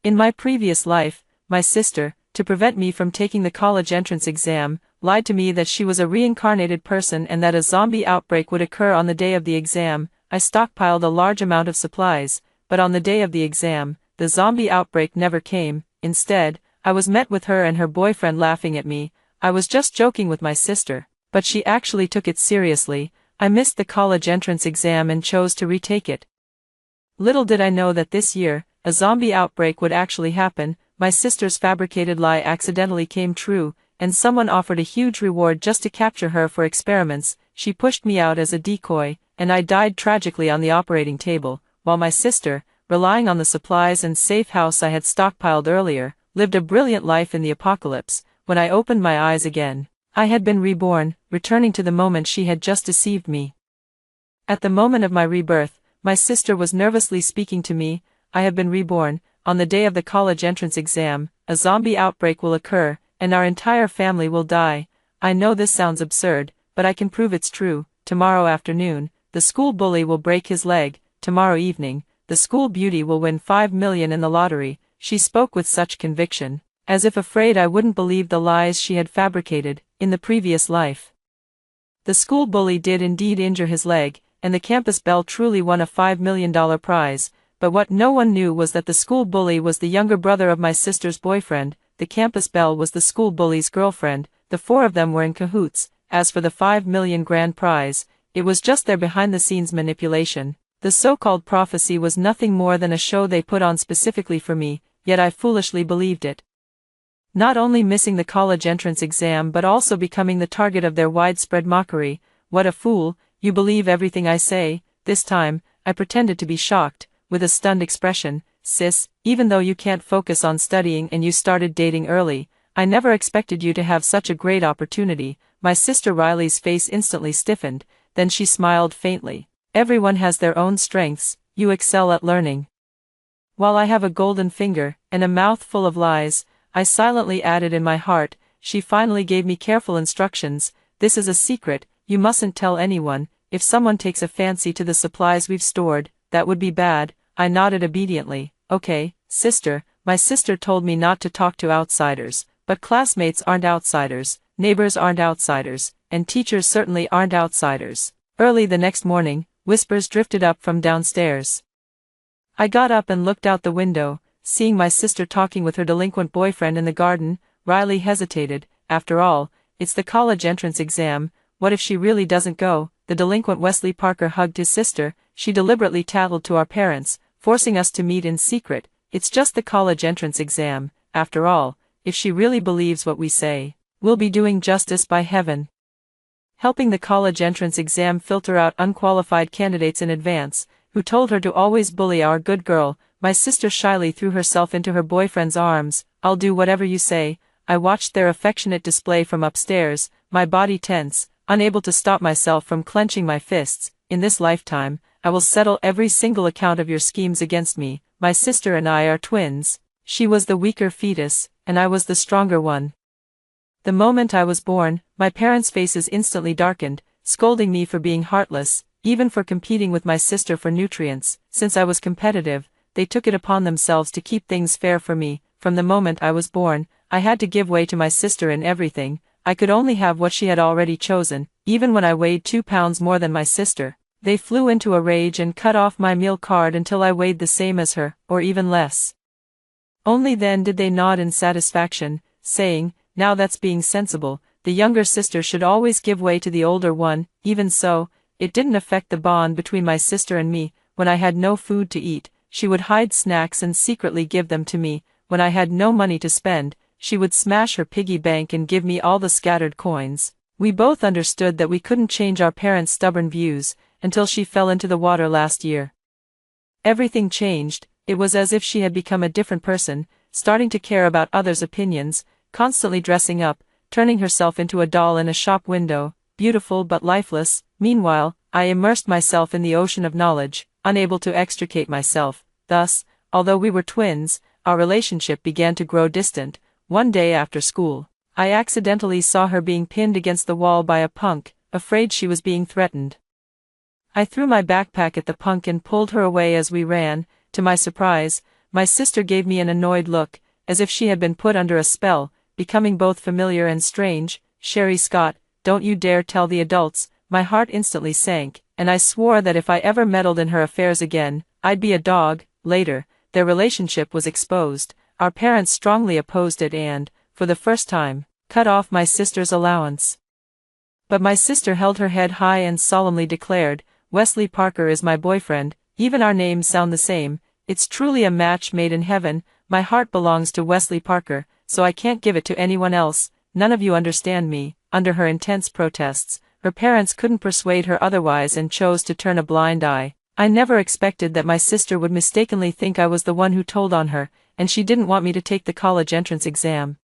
In my previous life, my sister, to prevent me from taking the college entrance exam, lied to me that she was a reincarnated person and that a zombie outbreak would occur on the day of the exam. I stockpiled a large amount of supplies, but on the day of the exam, the zombie outbreak never came. Instead, I was met with her and her boyfriend laughing at me. I was just joking with my sister, but she actually took it seriously. I missed the college entrance exam and chose to retake it. Little did I know that this year, a zombie outbreak would actually happen. My sister's fabricated lie accidentally came true, and someone offered a huge reward just to capture her for experiments. She pushed me out as a decoy, and I died tragically on the operating table, while my sister, relying on the supplies and safe house I had stockpiled earlier, lived a brilliant life in the apocalypse. When I opened my eyes again, I had been reborn, returning to the moment she had just deceived me. At the moment of my rebirth, my sister was nervously speaking to me. I have been reborn. On the day of the college entrance exam, a zombie outbreak will occur, and our entire family will die. I know this sounds absurd, but I can prove it's true. Tomorrow afternoon, the school bully will break his leg. Tomorrow evening, the school beauty will win 5 million in the lottery. She spoke with such conviction, as if afraid I wouldn't believe the lies she had fabricated in the previous life. The school bully did indeed injure his leg, and the campus belle truly won a $5 million prize, but what no one knew was that the school bully was the younger brother of my sister's boyfriend. The campus belle was the school bully's girlfriend. The four of them were in cahoots. As for the 5 million grand prize, it was just their behind-the-scenes manipulation. The so-called prophecy was nothing more than a show they put on specifically for me, yet I foolishly believed it. Not only missing the college entrance exam but also becoming the target of their widespread mockery. What a fool! You believe everything I say. This time, I pretended to be shocked, with a stunned expression. Sis, even though you can't focus on studying and you started dating early, I never expected you to have such a great opportunity. My sister Riley's face instantly stiffened, then she smiled faintly. Everyone has their own strengths. You excel at learning. While I have a golden finger, and a mouth full of lies, I silently added in my heart. She finally gave me careful instructions. This is a secret, you mustn't tell anyone. If someone takes a fancy to the supplies we've stored, that would be bad. I nodded obediently. Okay, sister. My sister told me not to talk to outsiders, but classmates aren't outsiders, neighbors aren't outsiders, and teachers certainly aren't outsiders. Early the next morning, whispers drifted up from downstairs. I got up and looked out the window, seeing my sister talking with her delinquent boyfriend in the garden. Riley hesitated. After all, it's the college entrance exam. What if she really doesn't go? The delinquent Wesley Parker hugged his sister. She deliberately tattled to our parents, forcing us to meet in secret. It's just the college entrance exam. After all, if she really believes what we say, we'll be doing justice by heaven. Helping the college entrance exam filter out unqualified candidates in advance, who told her to always bully our good girl, my sister shyly threw herself into her boyfriend's arms. I'll do whatever you say. I watched their affectionate display from upstairs, my body tense, unable to stop myself from clenching my fists. In this lifetime, I will settle every single account of your schemes against me. My sister and I are twins. She was the weaker fetus, and I was the stronger one. The moment I was born, my parents' faces instantly darkened, scolding me for being heartless, even for competing with my sister for nutrients. Since I was competitive, they took it upon themselves to keep things fair for me. From the moment I was born, I had to give way to my sister in everything. I could only have what she had already chosen, even when I weighed 2 pounds more than my sister. They flew into a rage and cut off my meal card until I weighed the same as her, or even less. Only then did they nod in satisfaction, saying, now that's being sensible. The younger sister should always give way to the older one. Even so, it didn't affect the bond between my sister and me. When I had no food to eat, she would hide snacks and secretly give them to me. When I had no money to spend, she would smash her piggy bank and give me all the scattered coins. We both understood that we couldn't change our parents' stubborn views, until she fell into the water last year. Everything changed. It was as if she had become a different person, starting to care about others' opinions, constantly dressing up, turning herself into a doll in a shop window, beautiful but lifeless. Meanwhile, I immersed myself in the ocean of knowledge, unable to extricate myself. Thus, although we were twins, our relationship began to grow distant. One day after school, I accidentally saw her being pinned against the wall by a punk, afraid she was being threatened. I threw my backpack at the punk and pulled her away as we ran. To my surprise, My sister gave me an annoyed look, as if she had been put under a spell, becoming both familiar and strange. "Sherry Scott, don't you dare tell the adults." My heart instantly sank, and I swore that if I ever meddled in her affairs again, I'd be a dog. Later, their relationship was exposed. Our parents strongly opposed it and, for the first time, cut off my sister's allowance. But my sister held her head high and solemnly declared, "Wesley Parker is my boyfriend, even our names sound the same. It's truly a match made in heaven. My heart belongs to Wesley Parker, so I can't give it to anyone else. None of you understand me." Under her intense protests, her parents couldn't persuade her otherwise and chose to turn a blind eye. I never expected that my sister would mistakenly think I was the one who told on her, and she didn't want me to take the college entrance exam.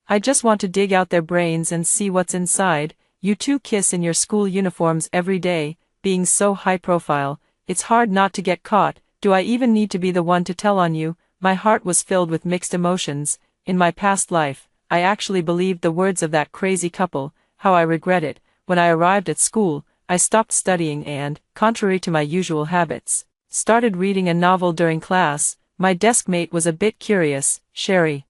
"I just want to dig out their brains and see what's inside. You two kiss in your school uniforms every day, being so high profile. It's hard not to get caught. Do I even need to be the one to tell on you?" My heart was filled with mixed emotions. In my past life, I actually believed the words of that crazy couple. How I regret it. When I arrived at school, I stopped studying and, contrary to my usual habits, started reading a novel during class. My desk mate was a bit curious. "Sherry,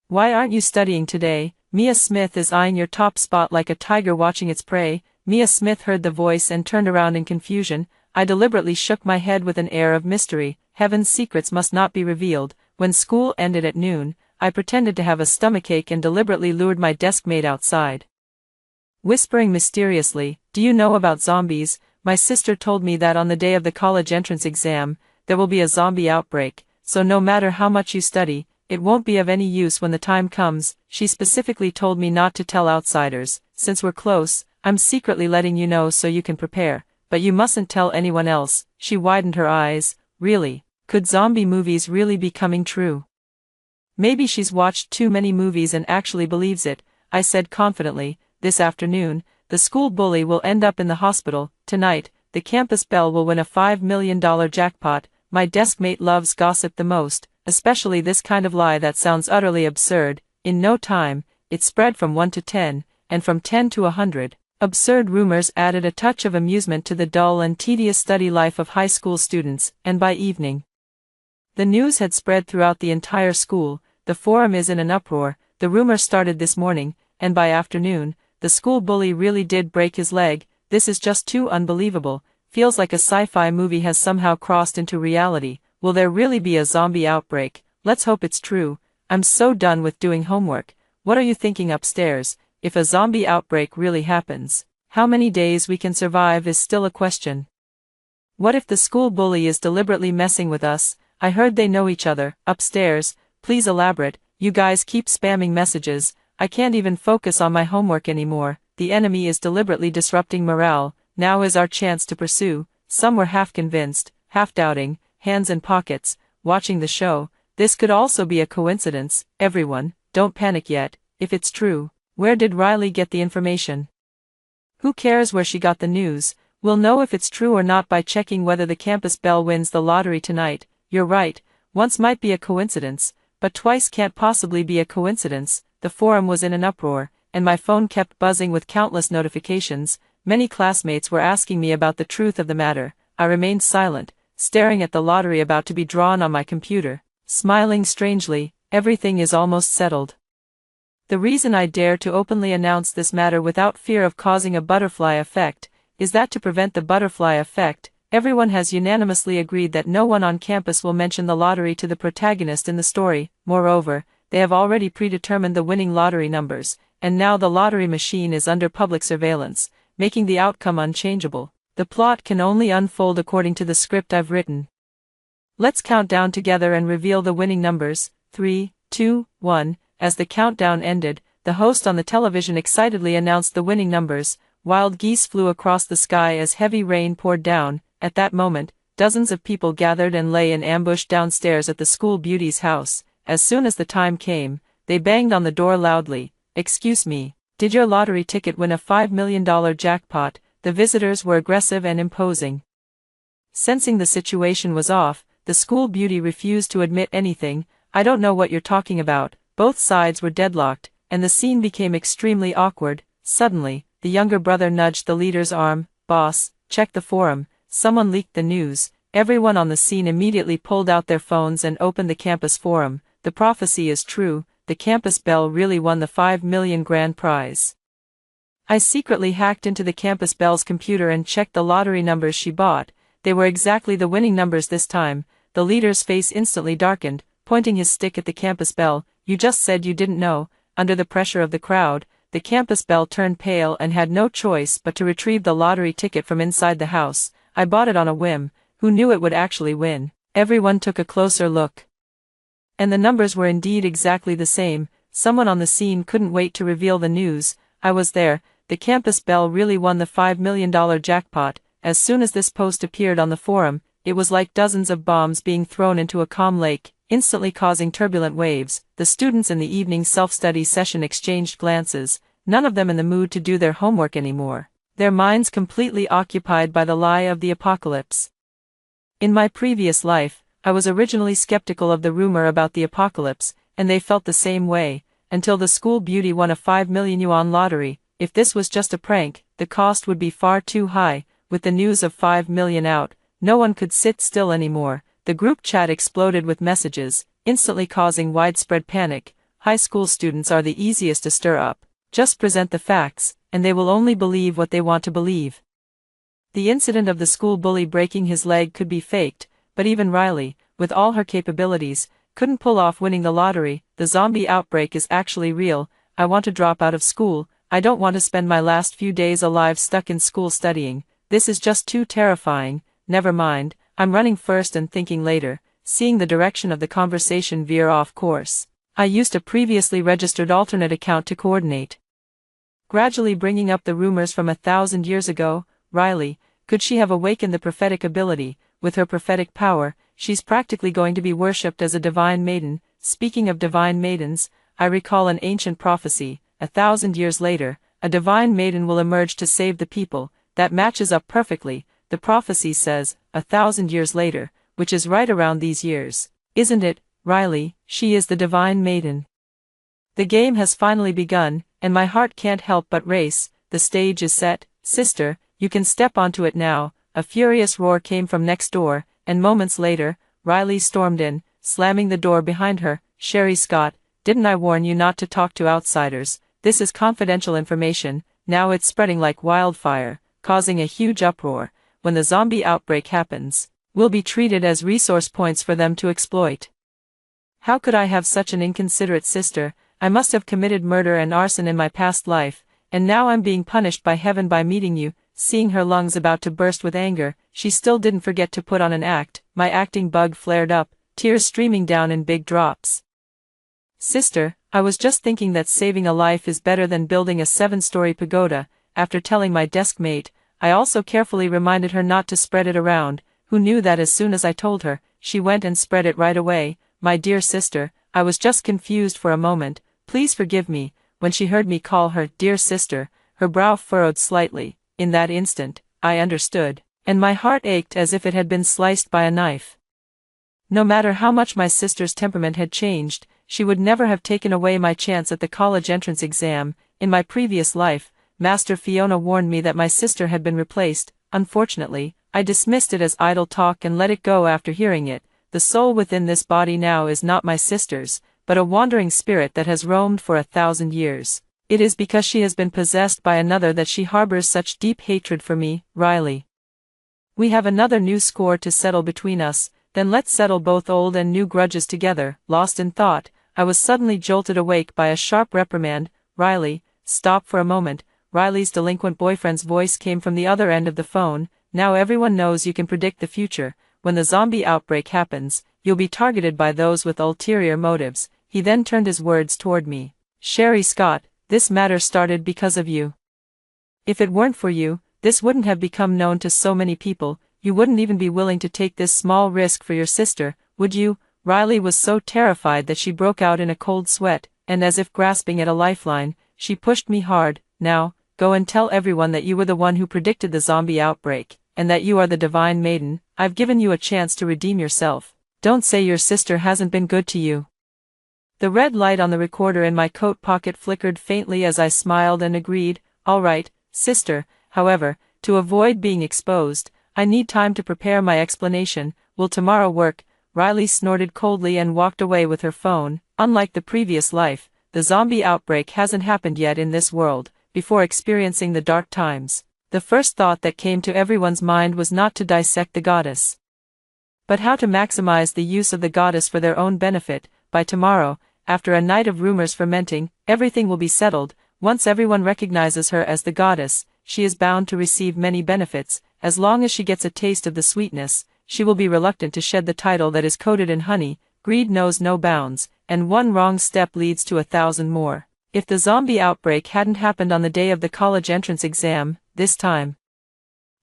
why aren't you studying today? Mia Smith is eyeing your top spot like a tiger watching its prey." Mia Smith heard the voice and turned around in confusion. I deliberately shook my head with an air of mystery. Heaven's secrets must not be revealed. When school ended at noon, I pretended to have a stomachache and deliberately lured my desk mate outside. Whispering mysteriously, "Do you know about zombies? My sister told me that on the day of the college entrance exam, there will be a zombie outbreak, so no matter how much you study, it won't be of any use when the time comes." She specifically told me not to tell outsiders. "Since we're close, I'm secretly letting you know so you can prepare, but you mustn't tell anyone else." She widened her eyes. Really? Could zombie movies really be coming true? "Maybe she's watched too many movies and actually believes it," I said confidently. "This afternoon, the school bully will end up in the hospital. Tonight, the campus belle will win a $5 million jackpot." My desk mate loves gossip the most, especially this kind of lie that sounds utterly absurd. In no time, it spread from 1 to 10, and from 10 to 100. Absurd rumors added a touch of amusement to the dull and tedious study life of high school students, and by evening, the news had spread throughout the entire school. "The forum is in an uproar. The rumor started this morning, and by afternoon, the school bully really did break his leg. This is just too unbelievable. Feels like a sci-fi movie has somehow crossed into reality. Will there really be a zombie outbreak? Let's hope it's true. I'm so done with doing homework. What are you thinking upstairs? If a zombie outbreak really happens, how many days we can survive is still a question. What if the school bully is deliberately messing with us? I heard they know each other." "Upstairs, please elaborate. You guys keep spamming messages. I can't even focus on my homework anymore. The enemy is deliberately disrupting morale. Now is our chance to pursue." Some were half convinced, half doubting, hands in pockets, watching the show. This could also be a coincidence. "Everyone, don't panic yet. If it's true, where did Riley get the information? Who cares where she got the news? We'll know if it's true or not by checking whether the campus belle wins the lottery tonight." "You're right. Once might be a coincidence, but twice can't possibly be a coincidence." The forum was in an uproar, and my phone kept buzzing with countless notifications. Many classmates were asking me about the truth of the matter. I remained silent, staring at the lottery about to be drawn on my computer, smiling strangely. Everything is almost settled. The reason I dare to openly announce this matter without fear of causing a butterfly effect, is that to prevent the butterfly effect, everyone has unanimously agreed that no one on campus will mention the lottery to the protagonist in the story. Moreover, they have already predetermined the winning lottery numbers, and now the lottery machine is under public surveillance, making the outcome unchangeable. The plot can only unfold according to the script I've written. Let's count down together and reveal the winning numbers. 3, 2, 1. As the countdown ended, the host on the television excitedly announced the winning numbers. Wild geese flew across the sky as heavy rain poured down. At that moment, dozens of people gathered and lay in ambush downstairs at the school beauty's house. As soon as the time came, they banged on the door loudly. "Excuse me, did your lottery ticket win a $5 million jackpot?" The visitors were aggressive and imposing. Sensing the situation was off, the school beauty refused to admit anything. "I don't know what you're talking about." Both sides were deadlocked, and the scene became extremely awkward. Suddenly, the younger brother nudged the leader's arm. "Boss, check the forum. Someone leaked the news." Everyone on the scene immediately pulled out their phones and opened the campus forum. The prophecy is true, the campus belle really won the 5 million grand prize. I secretly hacked into the campus belle's computer and checked the lottery numbers she bought. They were exactly the winning numbers this time. The leader's face instantly darkened, pointing his stick at the campus belle. You just said you didn't know. Under the pressure of the crowd, the campus belle turned pale and had no choice but to retrieve the lottery ticket from inside the house. I bought it on a whim. Who knew it would actually win? Everyone took a closer look. And the numbers were indeed exactly the same. Someone on the scene couldn't wait to reveal the news. I was there. The campus belle really won the $5 million jackpot. As soon as this post appeared on the forum, it was like dozens of bombs being thrown into a calm lake, instantly causing turbulent waves. The students in the evening self-study session exchanged glances, none of them in the mood to do their homework anymore, their minds completely occupied by the lie of the apocalypse. In my previous life, I was originally skeptical of the rumor about the apocalypse, and they felt the same way, until the school beauty won a 5 million yuan lottery. If this was just a prank, the cost would be far too high. With the news of 5 million out, no one could sit still anymore. The group chat exploded with messages, instantly causing widespread panic. High school students are the easiest to stir up. Just present the facts, and they will only believe what they want to believe. The incident of the school bully breaking his leg could be faked, but even Riley, with all her capabilities, couldn't pull off winning the lottery. The zombie outbreak is actually real. I want to drop out of school. I don't want to spend my last few days alive stuck in school studying. This is just too terrifying. Never mind, I'm running first and thinking later, seeing the direction of the conversation veer off course. I used a previously registered alternate account to coordinate. Gradually bringing up the rumors from 1,000 years ago. Riley, could she have awakened the prophetic ability? With her prophetic power, she's practically going to be worshipped as a divine maiden. Speaking of divine maidens, I recall an ancient prophecy. 1,000 years later, a divine maiden will emerge to save the people. That matches up perfectly. The prophecy says, 1,000 years later, which is right around these years. Isn't it, Riley? She is the divine maiden. The game has finally begun, and my heart can't help but race. The stage is set. Sister, you can step onto it now. A furious roar came from next door, and moments later, Riley stormed in, slamming the door behind her. Sherry Scott, didn't I warn you not to talk to outsiders? This is confidential information. Now it's spreading like wildfire, causing a huge uproar. When the zombie outbreak happens, we'll be treated as resource points for them to exploit. How could I have such an inconsiderate sister? I must have committed murder and arson in my past life, and now I'm being punished by heaven by meeting you. Seeing her lungs about to burst with anger, she still didn't forget to put on an act. My acting bug flared up, tears streaming down in big drops. Sister, I was just thinking that saving a life is better than building a 7-story pagoda. After telling my desk mate, I also carefully reminded her not to spread it around. Who knew that as soon as I told her, she went and spread it right away. My dear sister, I was just confused for a moment. Please forgive me. When she heard me call her dear sister, her brow furrowed slightly. In that instant, I understood, and my heart ached as if it had been sliced by a knife. No matter how much my sister's temperament had changed, she would never have taken away my chance at the college entrance exam. In my previous life, Master Fiona warned me that my sister had been replaced. Unfortunately, I dismissed it as idle talk and let it go after hearing it. The soul within this body now is not my sister's, but a wandering spirit that has roamed for 1,000 years. It is because she has been possessed by another that she harbors such deep hatred for me. Riley, we have another new score to settle between us, then let's settle both old and new grudges together. Lost in thought, I was suddenly jolted awake by a sharp reprimand. Riley, stop for a moment. Riley's delinquent boyfriend's voice came from the other end of the phone. Now everyone knows you can predict the future. When the zombie outbreak happens, you'll be targeted by those with ulterior motives. He then turned his words toward me. Sherry Scott, this matter started because of you. If it weren't for you, this wouldn't have become known to so many people. You wouldn't even be willing to take this small risk for your sister, would you? Riley was so terrified that she broke out in a cold sweat, and as if grasping at a lifeline, she pushed me hard. Now, go and tell everyone that you were the one who predicted the zombie outbreak, and that you are the divine maiden. I've given you a chance to redeem yourself. Don't say your sister hasn't been good to you. The red light on the recorder in my coat pocket flickered faintly as I smiled and agreed. All right, sister. However, to avoid being exposed, I need time to prepare my explanation. Will tomorrow work? Riley snorted coldly and walked away with her phone. Unlike the previous life, the zombie outbreak hasn't happened yet in this world. Before experiencing the dark times, the first thought that came to everyone's mind was not to dissect the goddess, but how to maximize the use of the goddess for their own benefit. By tomorrow, after a night of rumors fermenting, everything will be settled. Once everyone recognizes her as the goddess, she is bound to receive many benefits. As long as she gets a taste of the sweetness, she will be reluctant to shed the title that is coated in honey. Greed knows no bounds, and one wrong step leads to 1,000 more. If the zombie outbreak hadn't happened on the day of the college entrance exam, this time,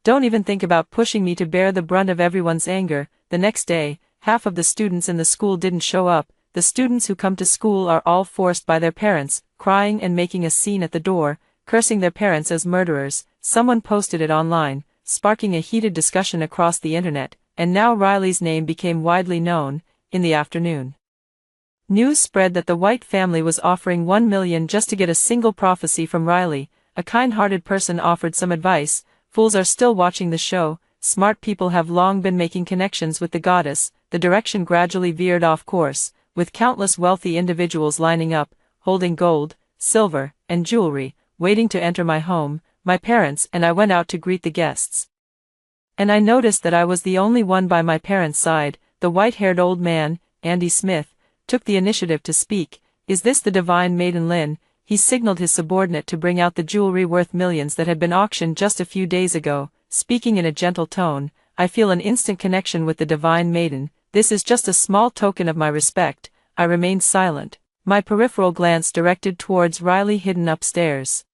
don't even think about pushing me to bear the brunt of everyone's anger. The next day, half of the students in the school didn't show up. The students who come to school are all forced by their parents, crying and making a scene at the door, cursing their parents as murderers. Someone posted it online, sparking a heated discussion across the internet, and now Riley's name became widely known. In the afternoon, news spread that the White family was offering $1 million just to get a single prophecy from Riley. A kind-hearted person offered some advice. Fools are still watching the show. Smart people have long been making connections with the goddess. The direction gradually veered off course, with countless wealthy individuals lining up, holding gold, silver, and jewelry, waiting to enter my home. My parents and I went out to greet the guests, and I noticed that I was the only one by my parents' side. The white-haired old man, Andy Smith, took the initiative to speak. Is this the divine maiden Lynn? He signaled his subordinate to bring out the jewelry worth millions that had been auctioned just a few days ago. Speaking in a gentle tone, I feel an instant connection with the divine maiden. This is just a small token of my respect. I remained silent, my peripheral glance directed towards Riley hidden upstairs.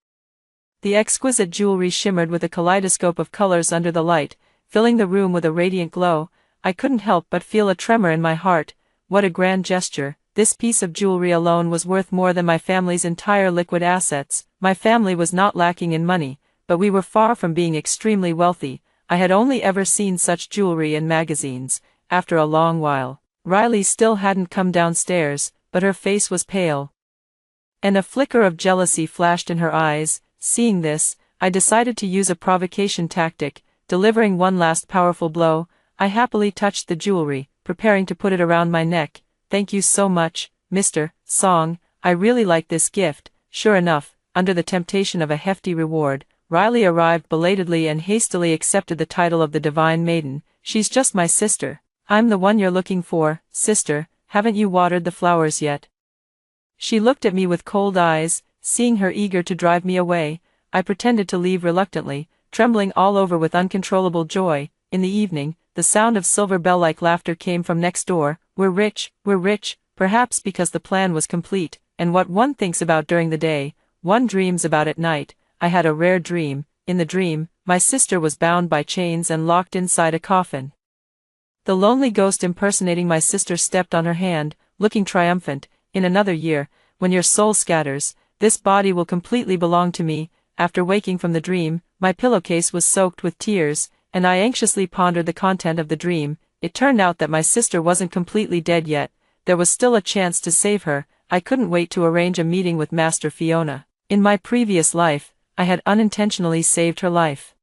The exquisite jewelry shimmered with a kaleidoscope of colors under the light, filling the room with a radiant glow. I couldn't help but feel a tremor in my heart. What a grand gesture. This piece of jewelry alone was worth more than my family's entire liquid assets. My family was not lacking in money, but we were far from being extremely wealthy. I had only ever seen such jewelry in magazines. After a long while, Riley still hadn't come downstairs, but her face was pale, and a flicker of jealousy flashed in her eyes. Seeing this, I decided to use a provocation tactic. Delivering one last powerful blow, I happily touched the jewelry, preparing to put it around my neck. Thank you so much, Mr. Song. I really like this gift. Sure enough, under the temptation of a hefty reward, Riley arrived belatedly and hastily accepted the title of the Divine Maiden. She's just my sister. I'm the one you're looking for, sister. Haven't you watered the flowers yet? She looked at me with cold eyes. Seeing her eager to drive me away, I pretended to leave reluctantly, trembling all over with uncontrollable joy. In the evening, the sound of silver bell-like laughter came from next door. We're rich, perhaps because the plan was complete, and what one thinks about during the day, one dreams about at night. I had a rare dream. In the dream, my sister was bound by chains and locked inside a coffin. The lonely ghost impersonating my sister stepped on her hand, looking triumphant. In another year, when your soul scatters, this body will completely belong to me. After waking from the dream, my pillowcase was soaked with tears, and I anxiously pondered the content of the dream. It turned out that my sister wasn't completely dead yet. There was still a chance to save her. I couldn't wait to arrange a meeting with Master Fiona. In my previous life, I had unintentionally saved her life,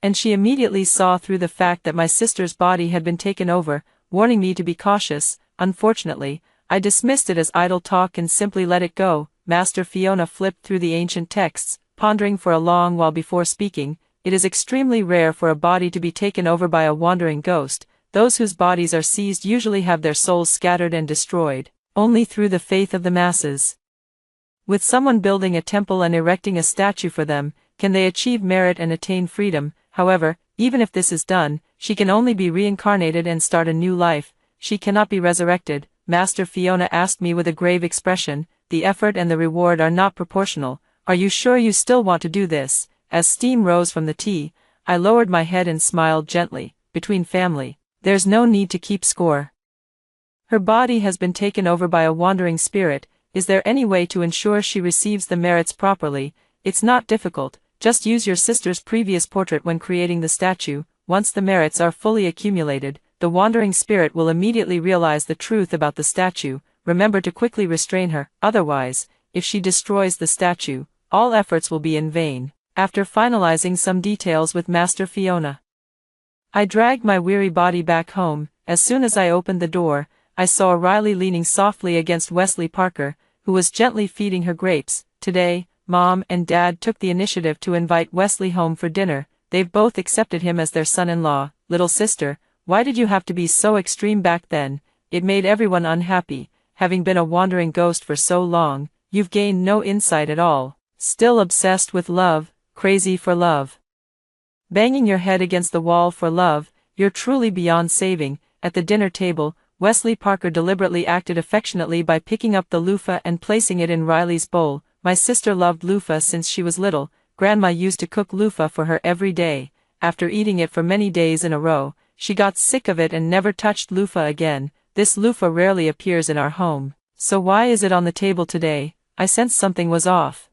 and she immediately saw through the fact that my sister's body had been taken over, warning me to be cautious. Unfortunately, I dismissed it as idle talk and simply let it go. Master Fiona flipped through the ancient texts, pondering for a long while before speaking. It is extremely rare for a body to be taken over by a wandering ghost. Those whose bodies are seized usually have their souls scattered and destroyed, only through the faith of the masses. With someone building a temple and erecting a statue for them, can they achieve merit and attain freedom. However, even if this is done, she can only be reincarnated and start a new life. She cannot be resurrected. Master Fiona asked me with a grave expression. The effort and the reward are not proportional. Are you sure you still want to do this? As steam rose from the tea, I lowered my head and smiled gently. Between family, there's no need to keep score. Her body has been taken over by a wandering spirit. Is there any way to ensure she receives the merits properly? It's not difficult. Just use your sister's previous portrait when creating the statue. Once the merits are fully accumulated, the wandering spirit will immediately realize the truth about the statue. Remember to quickly restrain her, otherwise, if she destroys the statue, all efforts will be in vain. After finalizing some details with Master Fiona, I dragged my weary body back home. As soon as I opened the door, I saw Riley leaning softly against Wesley Parker, who was gently feeding her grapes. Today, Mom and Dad took the initiative to invite Wesley home for dinner. They've both accepted him as their son-in-law. Little sister, why did you have to be so extreme back then? It made everyone unhappy. Having been a wandering ghost for so long, you've gained no insight at all. Still obsessed with love, crazy for love. Banging your head against the wall for love, you're truly beyond saving. At the dinner table, Wesley Parker deliberately acted affectionately by picking up the loofah and placing it in Riley's bowl. My sister loved loofah since she was little. Grandma used to cook loofah for her every day. After eating it for many days in a row, she got sick of it and never touched loofah again. This loofah rarely appears in our home. So why is it on the table today? I sensed something was off.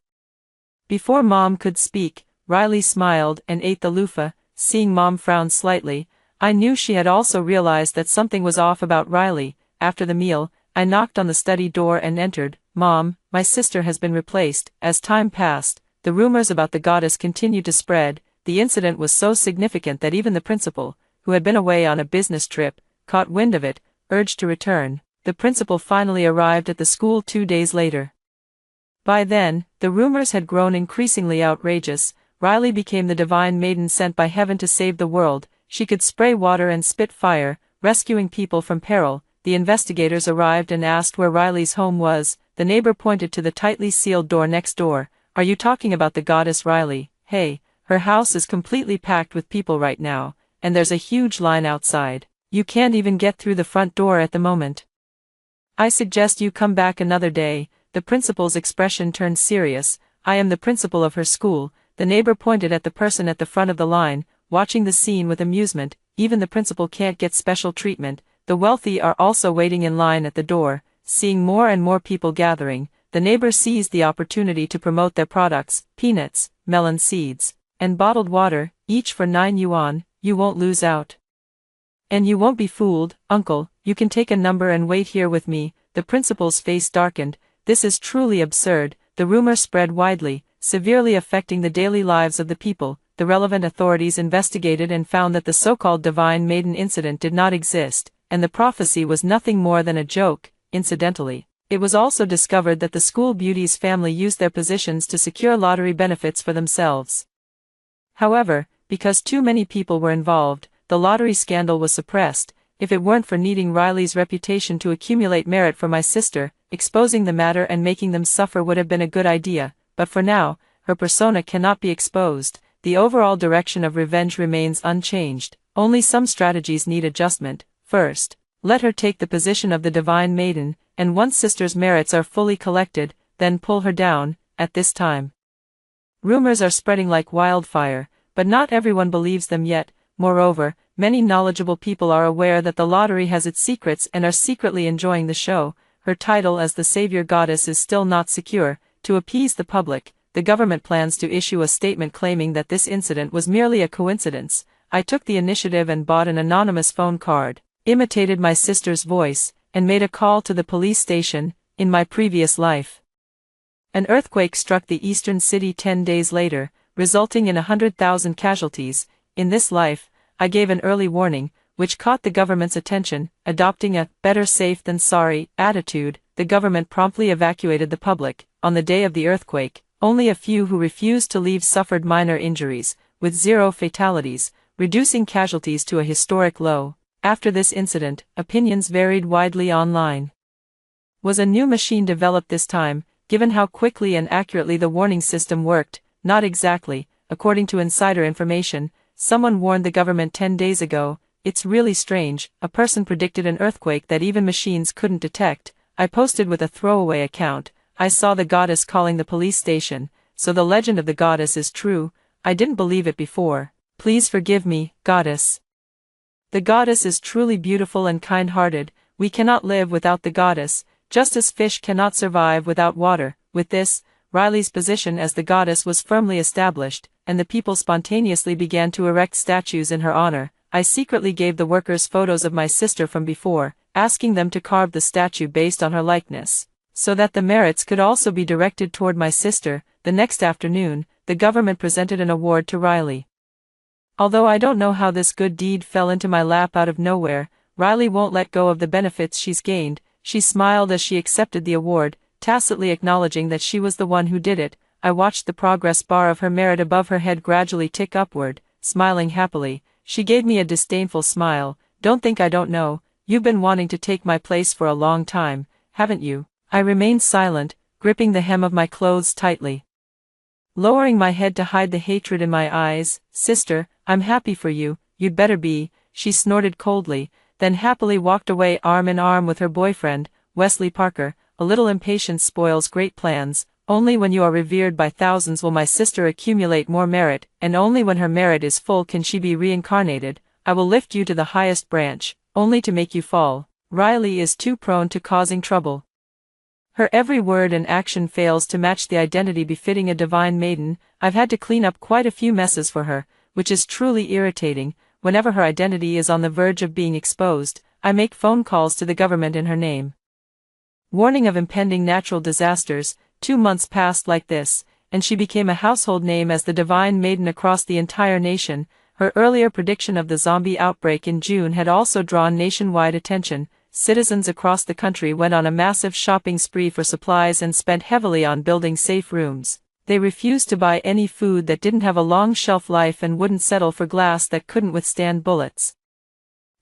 Before Mom could speak, Riley smiled and ate the loofah. Seeing Mom frown slightly, I knew she had also realized that something was off about Riley. After the meal, I knocked on the study door and entered. Mom, my sister has been replaced. As time passed, the rumors about the goddess continued to spread. The incident was so significant that even the principal, who had been away on a business trip, caught wind of it, urged to return. The principal finally arrived at the school 2 days later. By then, the rumors had grown increasingly outrageous. Riley became the divine maiden sent by heaven to save the world. She could spray water and spit fire, rescuing people from peril. The investigators arrived and asked where Riley's home was. The neighbor pointed to the tightly sealed door next door. Are you talking about the goddess Riley? Hey, her house is completely packed with people right now, and there's a huge line outside. You can't even get through the front door at the moment. I suggest you come back another day. The principal's expression turned serious. I am the principal of her school. The neighbor pointed at the person at the front of the line, watching the scene with amusement. Even the principal can't get special treatment. The wealthy are also waiting in line at the door. Seeing more and more people gathering, the neighbor seized the opportunity to promote their products: peanuts, melon seeds, and bottled water, each for 9 yuan. You won't lose out. And you won't be fooled, uncle. You can take a number and wait here with me. The principal's face darkened. This is truly absurd. The rumor spread widely, severely affecting the daily lives of the people. The relevant authorities investigated and found that the so-called divine maiden incident did not exist, and the prophecy was nothing more than a joke. Incidentally, it was also discovered that the school beauty's family used their positions to secure lottery benefits for themselves. However, because too many people were involved, the lottery scandal was suppressed. If it weren't for needing Riley's reputation to accumulate merit for my sister, exposing the matter and making them suffer would have been a good idea, but for now, her persona cannot be exposed. The overall direction of revenge remains unchanged. Only some strategies need adjustment. First, let her take the position of the divine maiden, and once sister's merits are fully collected, then pull her down. At this time, rumors are spreading like wildfire, but not everyone believes them yet. Moreover, many knowledgeable people are aware that the lottery has its secrets and are secretly enjoying the show. Her title as the savior goddess is still not secure. To appease the public, the government plans to issue a statement claiming that this incident was merely a coincidence. I took the initiative and bought an anonymous phone card, imitated my sister's voice, and made a call to the police station. In my previous life, an earthquake struck the eastern city 10 days later, resulting in 100,000 casualties. In this life, I gave an early warning, which caught the government's attention. Adopting a better safe than sorry attitude, the government promptly evacuated the public. On the day of the earthquake, only a few who refused to leave suffered minor injuries, with 0 fatalities, reducing casualties to a historic low. After this incident, opinions varied widely online. Was a new machine developed this time, given how quickly and accurately the warning system worked? Not exactly. According to insider information, someone warned the government 10 days ago. It's really strange. A person predicted an earthquake that even machines couldn't detect. I posted with a throwaway account. I saw the goddess calling the police station, so the legend of the goddess is true. I didn't believe it before. Please forgive me, goddess. The goddess is truly beautiful and kind-hearted. We cannot live without the goddess, just as fish cannot survive without water. With this, Riley's position as the goddess was firmly established, and the people spontaneously began to erect statues in her honor. I secretly gave the workers photos of my sister from before, asking them to carve the statue based on her likeness, so that the merits could also be directed toward my sister. The next afternoon, the government presented an award to Riley. Although I don't know how this good deed fell into my lap out of nowhere, Riley won't let go of the benefits she's gained. She smiled as she accepted the award, tacitly acknowledging that she was the one who did it. I watched the progress bar of her merit above her head gradually tick upward, smiling happily. She gave me a disdainful smile. Don't think I don't know, you've been wanting to take my place for a long time, haven't you? I remained silent, gripping the hem of my clothes tightly. Lowering my head to hide the hatred in my eyes, "Sister, I'm happy for you, you'd better be," she snorted coldly, then happily walked away arm in arm with her boyfriend, Wesley Parker. A little impatience spoils great plans. Only when you are revered by thousands will my sister accumulate more merit, and only when her merit is full can she be reincarnated. I will lift you to the highest branch, only to make you fall. Riley is too prone to causing trouble. Her every word and action fails to match the identity befitting a divine maiden. I've had to clean up quite a few messes for her, which is truly irritating. Whenever her identity is on the verge of being exposed, I make phone calls to the government in her name. Warning of impending natural disasters. 2 months passed like this, and she became a household name as the divine maiden across the entire nation. Her earlier prediction of the zombie outbreak in June had also drawn nationwide attention. Citizens across the country went on a massive shopping spree for supplies and spent heavily on building safe rooms. They refused to buy any food that didn't have a long shelf life and wouldn't settle for glass that couldn't withstand bullets.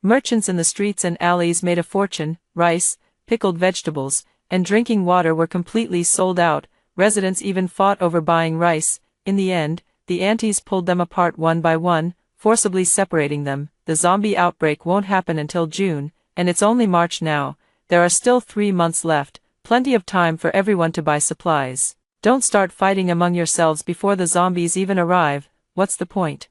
Merchants in the streets and alleys made a fortune. Rice, pickled vegetables, and drinking water were completely sold out. Residents even fought over buying rice. In the end, the aunties pulled them apart one by one, forcibly separating them. The zombie outbreak won't happen until June, and it's only March now. There are still 3 months left, plenty of time for everyone to buy supplies. Don't start fighting among yourselves before the zombies even arrive. What's the point?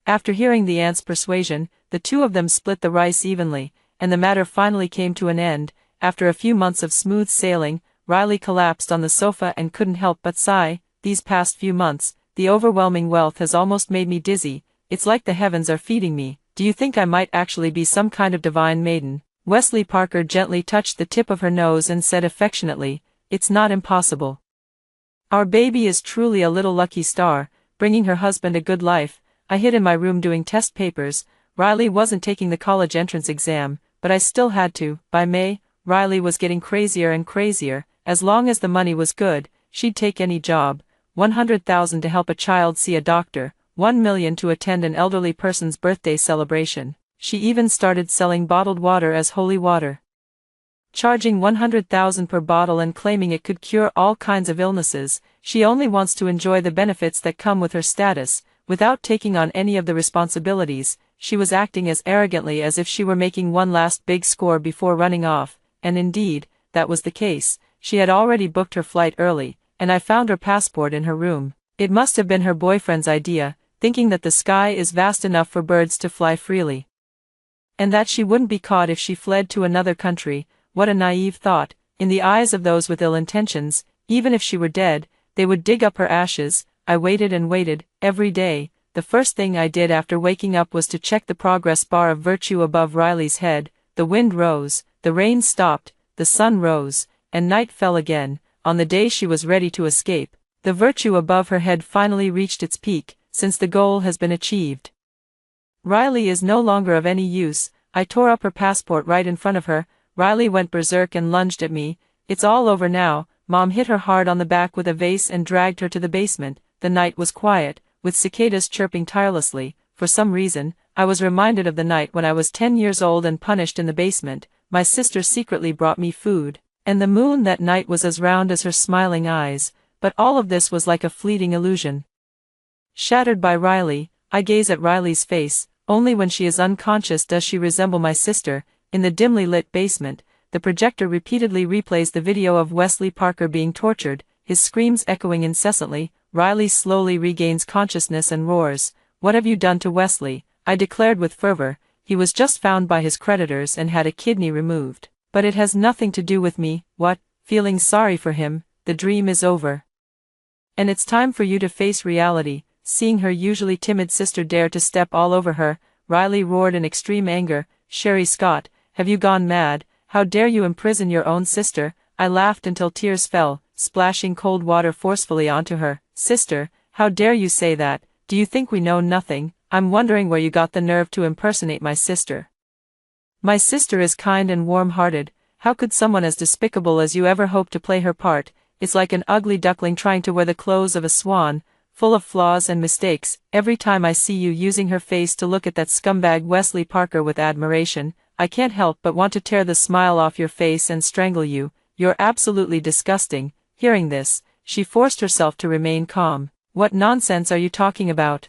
After hearing the aunt's persuasion, the two of them split the rice evenly, and the matter finally came to an end. After a few months of smooth sailing, Riley collapsed on the sofa and couldn't help but sigh. These past few months, the overwhelming wealth has almost made me dizzy. It's like the heavens are feeding me. Do you think I might actually be some kind of divine maiden? Wesley Parker gently touched the tip of her nose and said affectionately, "It's not impossible. Our baby is truly a little lucky star, bringing her husband a good life." I hid in my room doing test papers. Riley wasn't taking the college entrance exam, but I still had to. By May, Riley was getting crazier and crazier. As long as the money was good, she'd take any job. 100,000 to help a child see a doctor, 1 million to attend an elderly person's birthday celebration. She even started selling bottled water as holy water, charging 100,000 per bottle and claiming it could cure all kinds of illnesses. She only wants to enjoy the benefits that come with her status, without taking on any of the responsibilities. She was acting as arrogantly as if she were making one last big score before running off, and indeed, that was the case. She had already booked her flight early, and I found her passport in her room. It must have been her boyfriend's idea, thinking that the sky is vast enough for birds to fly freely, and that she wouldn't be caught if she fled to another country. What a naive thought. In the eyes of those with ill intentions, even if she were dead, they would dig up her ashes. I waited and waited. Every day, the first thing I did after waking up was to check the progress bar of virtue above Riley's head. The wind rose, the rain stopped, the sun rose, and night fell again. On the day she was ready to escape, the virtue above her head finally reached its peak. Since the goal has been achieved, Riley is no longer of any use. I tore up her passport right in front of her. Riley went berserk and lunged at me. "It's all over now." Mom hit her hard on the back with a vase and dragged her to the basement. The night was quiet, with cicadas chirping tirelessly. For some reason, I was reminded of the night when I was 10 years old and punished in the basement. My sister secretly brought me food, and the moon that night was as round as her smiling eyes. But all of this was like a fleeting illusion, shattered by Riley. I gaze at Riley's face. Only when she is unconscious does she resemble my sister. In the dimly lit basement, the projector repeatedly replays the video of Wesley Parker being tortured, his screams echoing incessantly. Riley slowly regains consciousness and roars, "What have you done to Wesley?" I declared with fervor. "He was just found by his creditors and had a kidney removed. But it has nothing to do with me." "What?" Feeling sorry for him. "The dream is over, and it's time for you to face reality." Seeing her usually timid sister dare to step all over her, Riley roared in extreme anger, "Sherry Scott, have you gone mad? How dare you imprison your own sister?" I laughed until tears fell, splashing cold water forcefully onto her. "Sister, how dare you say that? Do you think we know nothing? I'm wondering where you got the nerve to impersonate my sister. My sister is kind and warm-hearted. How could someone as despicable as you ever hope to play her part? It's like an ugly duckling trying to wear the clothes of a swan, full of flaws and mistakes. Every time I see you using her face to look at that scumbag Wesley Parker with admiration, I can't help but want to tear the smile off your face and strangle you. You're absolutely disgusting." Hearing this, she forced herself to remain calm. "What nonsense are you talking about?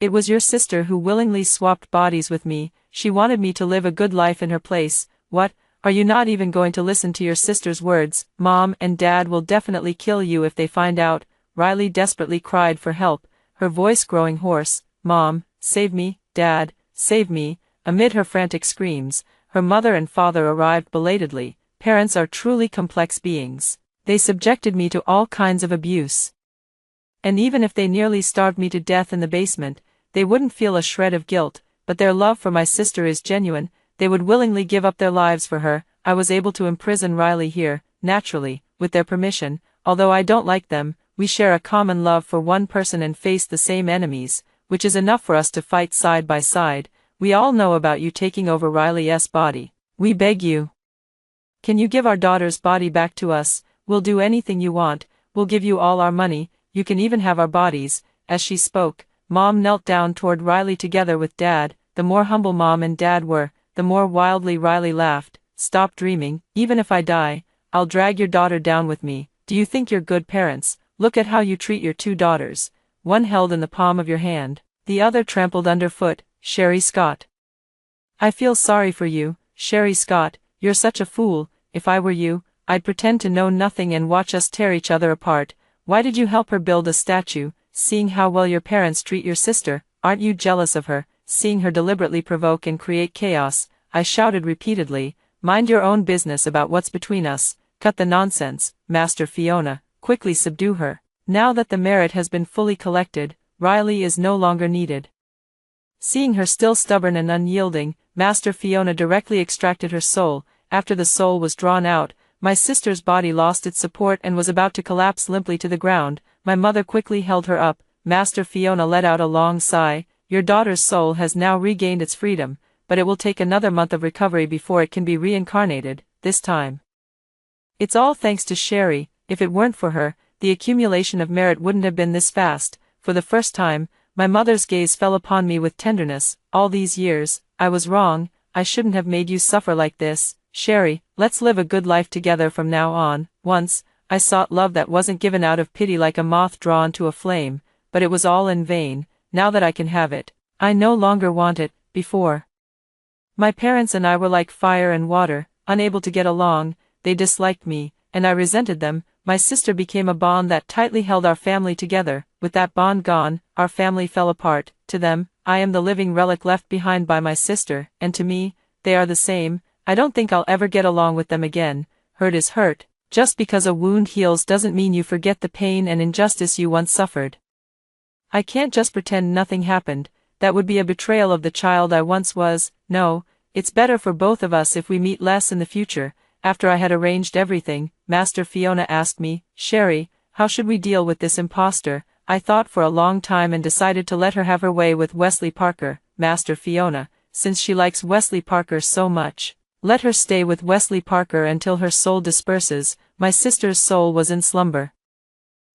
It was your sister who willingly swapped bodies with me. She wanted me to live a good life in her place." "What? Are you not even going to listen to your sister's words? Mom and Dad will definitely kill you if they find out." Riley desperately cried for help, her voice growing hoarse. "Mom, save me, Dad, save me." Amid her frantic screams, her mother and father arrived belatedly. Parents are truly complex beings. They subjected me to all kinds of abuse. And even if they nearly starved me to death in the basement, they wouldn't feel a shred of guilt, but their love for my sister is genuine. They would willingly give up their lives for her. I was able to imprison Riley here, naturally, with their permission. Although I don't like them, we share a common love for one person and face the same enemies, which is enough for us to fight side by side. We all know about you taking over Riley's body. We beg you. Can you give our daughter's body back to us? We'll do anything you want. We'll give you all our money. You can even have our bodies." As she spoke, Mom knelt down toward Riley together with Dad. The more humble Mom and Dad were, the more wildly Riley laughed. "Stop dreaming. Even if I die, I'll drag your daughter down with me. Do you think you're good parents? Look at how you treat your two daughters. One held in the palm of your hand, the other trampled underfoot." Sherry Scott. "I feel sorry for you, Sherry Scott. You're such a fool. If I were you, I'd pretend to know nothing and watch us tear each other apart. Why did you help her build a statue, seeing how well your parents treat your sister? Aren't you jealous of her, seeing her deliberately provoke and create chaos?" I shouted repeatedly. "Mind your own business about what's between us. Cut the nonsense, Master Fiona. Quickly subdue her." Now that the merit has been fully collected, Riley is no longer needed. Seeing her still stubborn and unyielding, Master Fiona directly extracted her soul. After the soul was drawn out, my sister's body lost its support and was about to collapse limply to the ground. My mother quickly held her up. Master Fiona let out a long sigh. "Your daughter's soul has now regained its freedom, but it will take another month of recovery before it can be reincarnated, this time. It's all thanks to Sherry. If it weren't for her, the accumulation of merit wouldn't have been this fast." For the first time, my mother's gaze fell upon me with tenderness. "All these years, I was wrong. I shouldn't have made you suffer like this. Sherry, let's live a good life together from now on." Once, I sought love that wasn't given out of pity like a moth drawn to a flame, but it was all in vain. Now that I can have it, I no longer want it. Before, my parents and I were like fire and water, unable to get along. They disliked me, and I resented them. My sister became a bond that tightly held our family together. With that bond gone, our family fell apart. To them, I am the living relic left behind by my sister, and to me, they are the same. I don't think I'll ever get along with them again. Hurt is hurt. Just because a wound heals doesn't mean you forget the pain and injustice you once suffered. I can't just pretend nothing happened. That would be a betrayal of the child I once was. No, it's better for both of us if we meet less in the future. After I had arranged everything, Master Fiona asked me, "Sherry, how should we deal with this imposter?" I thought for a long time and decided to let her have her way with Wesley Parker. "Master Fiona, since she likes Wesley Parker so much, let her stay with Wesley Parker until her soul disperses." My sister's soul was in slumber,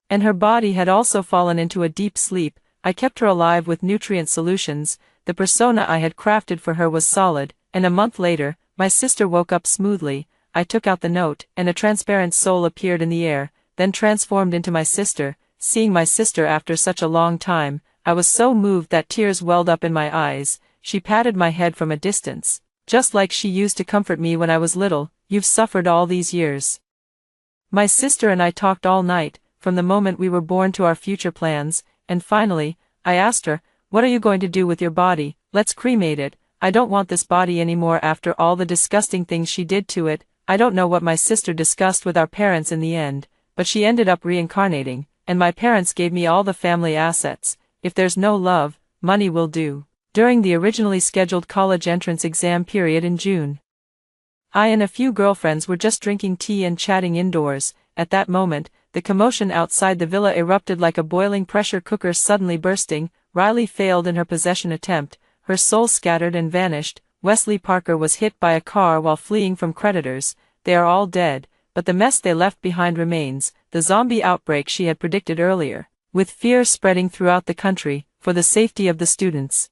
and her body had also fallen into a deep sleep. I kept her alive with nutrient solutions. The persona I had crafted for her was solid, and a month later, my sister woke up smoothly. I took out the note, and a transparent soul appeared in the air, then transformed into my sister. Seeing my sister after such a long time, I was so moved that tears welled up in my eyes. She patted my head from a distance, just like she used to comfort me when I was little. "You've suffered all these years." My sister and I talked all night, from the moment we were born to our future plans, and finally, I asked her, "What are you going to do with your body?" "Let's cremate it. I don't want this body anymore after all the disgusting things she did to it." I don't know what my sister discussed with our parents in the end, but she ended up reincarnating, and my parents gave me all the family assets. If there's no love, money will do. During the originally scheduled college entrance exam period in June, I and a few girlfriends were just drinking tea and chatting indoors. At that moment, the commotion outside the villa erupted like a boiling pressure cooker suddenly bursting. Riley failed in her possession attempt, her soul scattered and vanished. Wesley Parker was hit by a car while fleeing from creditors. They are all dead, but the mess they left behind remains, the zombie outbreak she had predicted earlier, with fear spreading throughout the country, for the safety of the students.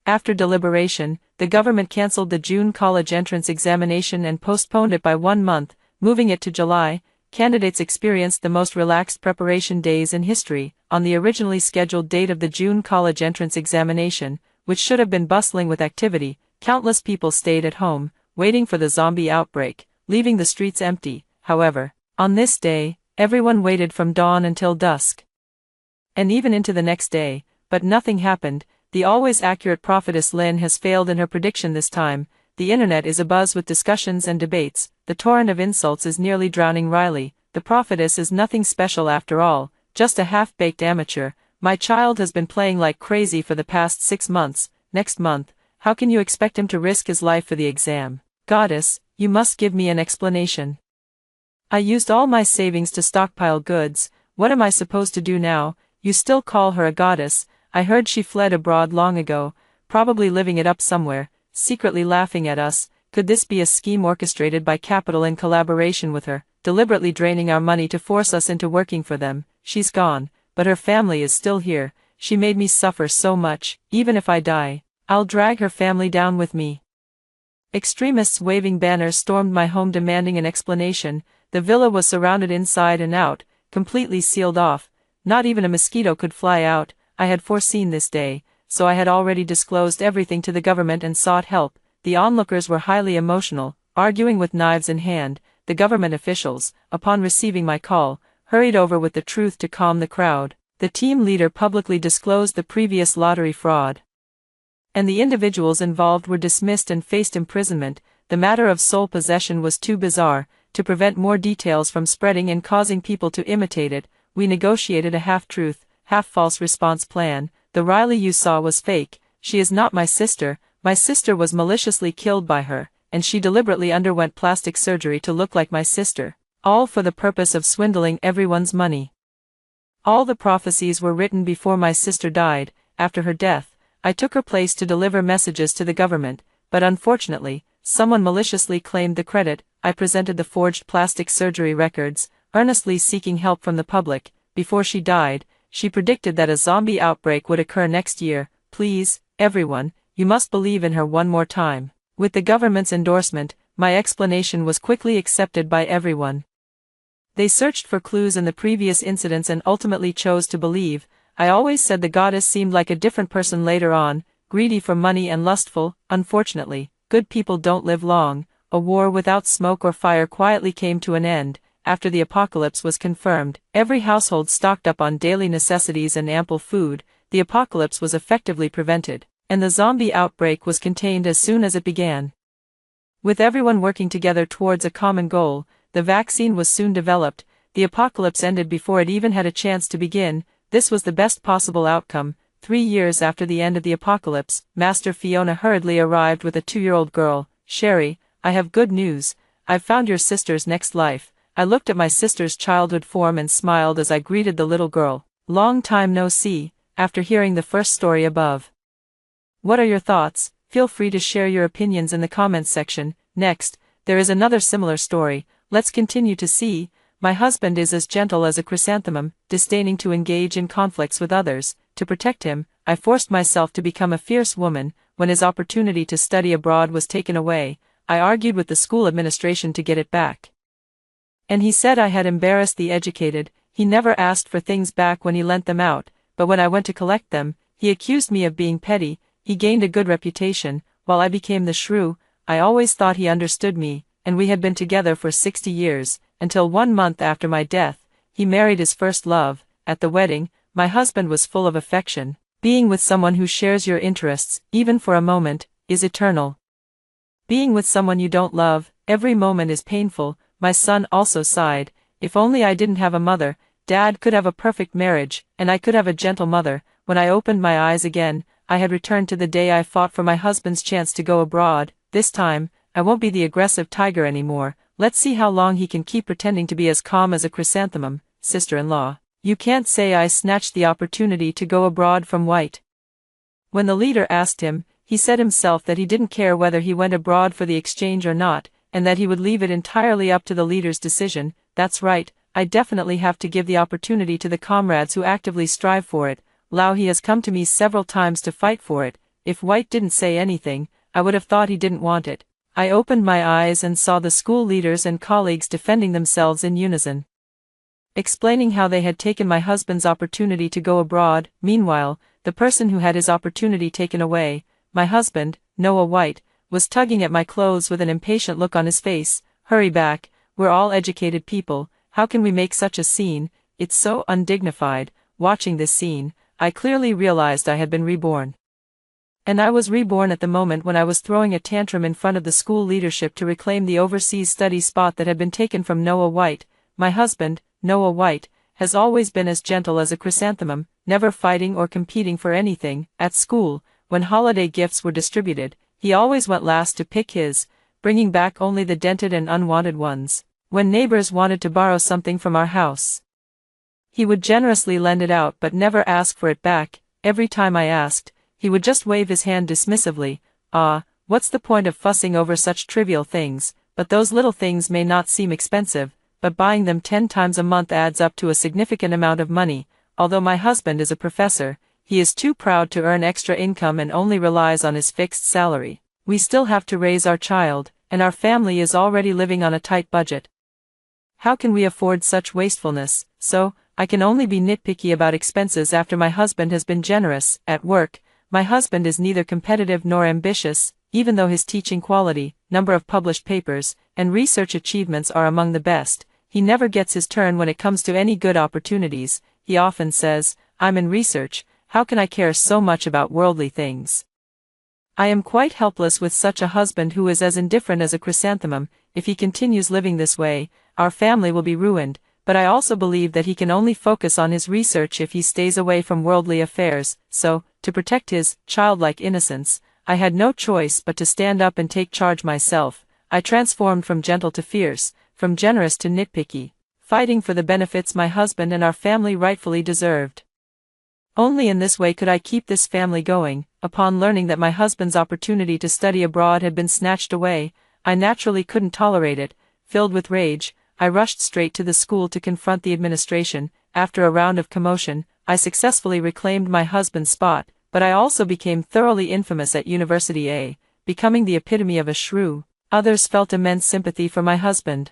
After deliberation, the government canceled the June college entrance examination and postponed it by 1 month, moving it to July. Candidates experienced the most relaxed preparation days in history. On the originally scheduled date of the June college entrance examination, which should have been bustling with activity, countless people stayed at home, waiting for the zombie outbreak, leaving the streets empty. However, on this day, everyone waited from dawn until dusk, and even into the next day, but nothing happened. The always accurate prophetess Lynn has failed in her prediction this time. The internet is abuzz with discussions and debates. The torrent of insults is nearly drowning Riley. The prophetess is nothing special after all, just a half-baked amateur. My child has been playing like crazy for the past 6 months. Next month, how can you expect him to risk his life for the exam? Goddess, you must give me an explanation. I used all my savings to stockpile goods. What am I supposed to do now? You still call her a goddess? I heard she fled abroad long ago, probably living it up somewhere, secretly laughing at us. Could this be a scheme orchestrated by capital in collaboration with her, deliberately draining our money to force us into working for them? She's gone, but her family is still here. She made me suffer so much. Even if I die, I'll drag her family down with me. Extremists waving banners stormed my home demanding an explanation. The villa was surrounded inside and out, completely sealed off. Not even a mosquito could fly out. I had foreseen this day, so I had already disclosed everything to the government and sought help. The onlookers were highly emotional, arguing with knives in hand. The government officials, upon receiving my call, hurried over with the truth to calm the crowd. The team leader publicly disclosed the previous lottery fraud, and the individuals involved were dismissed and faced imprisonment. The matter of soul possession was too bizarre to prevent more details from spreading and causing people to imitate it. We negotiated a half-truth, half-false response plan. The Riley you saw was fake. She is not my sister. My sister was maliciously killed by her, and she deliberately underwent plastic surgery to look like my sister, all for the purpose of swindling everyone's money. All the prophecies were written before my sister died. After her death, I took her place to deliver messages to the government, but unfortunately, someone maliciously claimed the credit. I presented the forged plastic surgery records, earnestly seeking help from the public. Before she died, she predicted that a zombie outbreak would occur next year. Please, everyone, you must believe in her one more time. With the government's endorsement, my explanation was quickly accepted by everyone. They searched for clues in the previous incidents and ultimately chose to believe. I always said the goddess seemed like a different person later on, greedy for money and lustful. Unfortunately, good people don't live long. A war without smoke or fire quietly came to an end. After the apocalypse was confirmed, every household stocked up on daily necessities and ample food. The apocalypse was effectively prevented, and the zombie outbreak was contained as soon as it began. With everyone working together towards a common goal, the vaccine was soon developed. The apocalypse ended before it even had a chance to begin. This was the best possible outcome. 3 years after the end of the apocalypse, Master Fiona hurriedly arrived with a 2-year-old girl. Sherry, I have good news. I've found your sister's next life. I looked at my sister's childhood form and smiled as I greeted the little girl. Long time no see. After hearing the first story above, what are your thoughts? Feel free to share your opinions in the comments section. Next, there is another similar story. Let's continue to see. My husband is as gentle as a chrysanthemum, disdaining to engage in conflicts with others. To protect him, I forced myself to become a fierce woman. When his opportunity to study abroad was taken away, I argued with the school administration to get it back, and he said I had embarrassed the educated. He never asked for things back when he lent them out, but when I went to collect them, he accused me of being petty. He gained a good reputation, while I became the shrew. I always thought he understood me, and we had been together for 60 years, until 1 month after my death, he married his first love. At the wedding, my husband was full of affection. Being with someone who shares your interests, even for a moment, is eternal. Being with someone you don't love, every moment is painful. My son also sighed. If only I didn't have a mother. Dad could have a perfect marriage, and I could have a gentle mother. When I opened my eyes again, I had returned to the day I fought for my husband's chance to go abroad. This time, I won't be the aggressive tiger anymore. Let's see how long he can keep pretending to be as calm as a chrysanthemum. Sister-in-law, You can't say I snatched the opportunity to go abroad from White. When the leader asked him, he said himself that he didn't care whether he went abroad for the exchange or not, and that he would leave it entirely up to the leader's decision. That's right, I definitely have to give the opportunity to the comrades who actively strive for it. Lao he has come to me several times to fight for it. If White didn't say anything, I would have thought he didn't want it. I opened my eyes and saw the school leaders and colleagues defending themselves in unison, explaining how they had taken my husband's opportunity to go abroad. Meanwhile, the person who had his opportunity taken away, my husband, Noah White, was tugging at my clothes with an impatient look on his face. Hurry back, we're all educated people, how can we make such a scene? It's so undignified. Watching this scene, I clearly realized I had been reborn. And I was reborn at the moment when I was throwing a tantrum in front of the school leadership to reclaim the overseas study spot that had been taken from Noah White. My husband, Noah White, has always been as gentle as a chrysanthemum, never fighting or competing for anything. At school, when holiday gifts were distributed, he always went last to pick his, bringing back only the dented and unwanted ones. When neighbors wanted to borrow something from our house, he would generously lend it out but never ask for it back. Every time I asked, he would just wave his hand dismissively. Ah, what's the point of fussing over such trivial things? But those little things may not seem expensive, but buying them 10 times a month adds up to a significant amount of money. Although my husband is a professor, he is too proud to earn extra income and only relies on his fixed salary. We still have to raise our child, and our family is already living on a tight budget. How can we afford such wastefulness? So, I can only be nitpicky about expenses after my husband has been generous. At work, my husband is neither competitive nor ambitious, even though his teaching quality, number of published papers, and research achievements are among the best. He never gets his turn when it comes to any good opportunities. He often says, I'm in research, how can I care so much about worldly things? I am quite helpless with such a husband who is as indifferent as a chrysanthemum. If he continues living this way, our family will be ruined, but I also believe that he can only focus on his research if he stays away from worldly affairs. So, to protect his childlike innocence, I had no choice but to stand up and take charge myself. I transformed from gentle to fierce, from generous to nitpicky, fighting for the benefits my husband and our family rightfully deserved. Only in this way could I keep this family going. Upon learning that my husband's opportunity to study abroad had been snatched away, I naturally couldn't tolerate it. Filled with rage, I rushed straight to the school to confront the administration. After a round of commotion, I successfully reclaimed my husband's spot, but I also became thoroughly infamous at University A, becoming the epitome of a shrew. Others felt immense sympathy for my husband,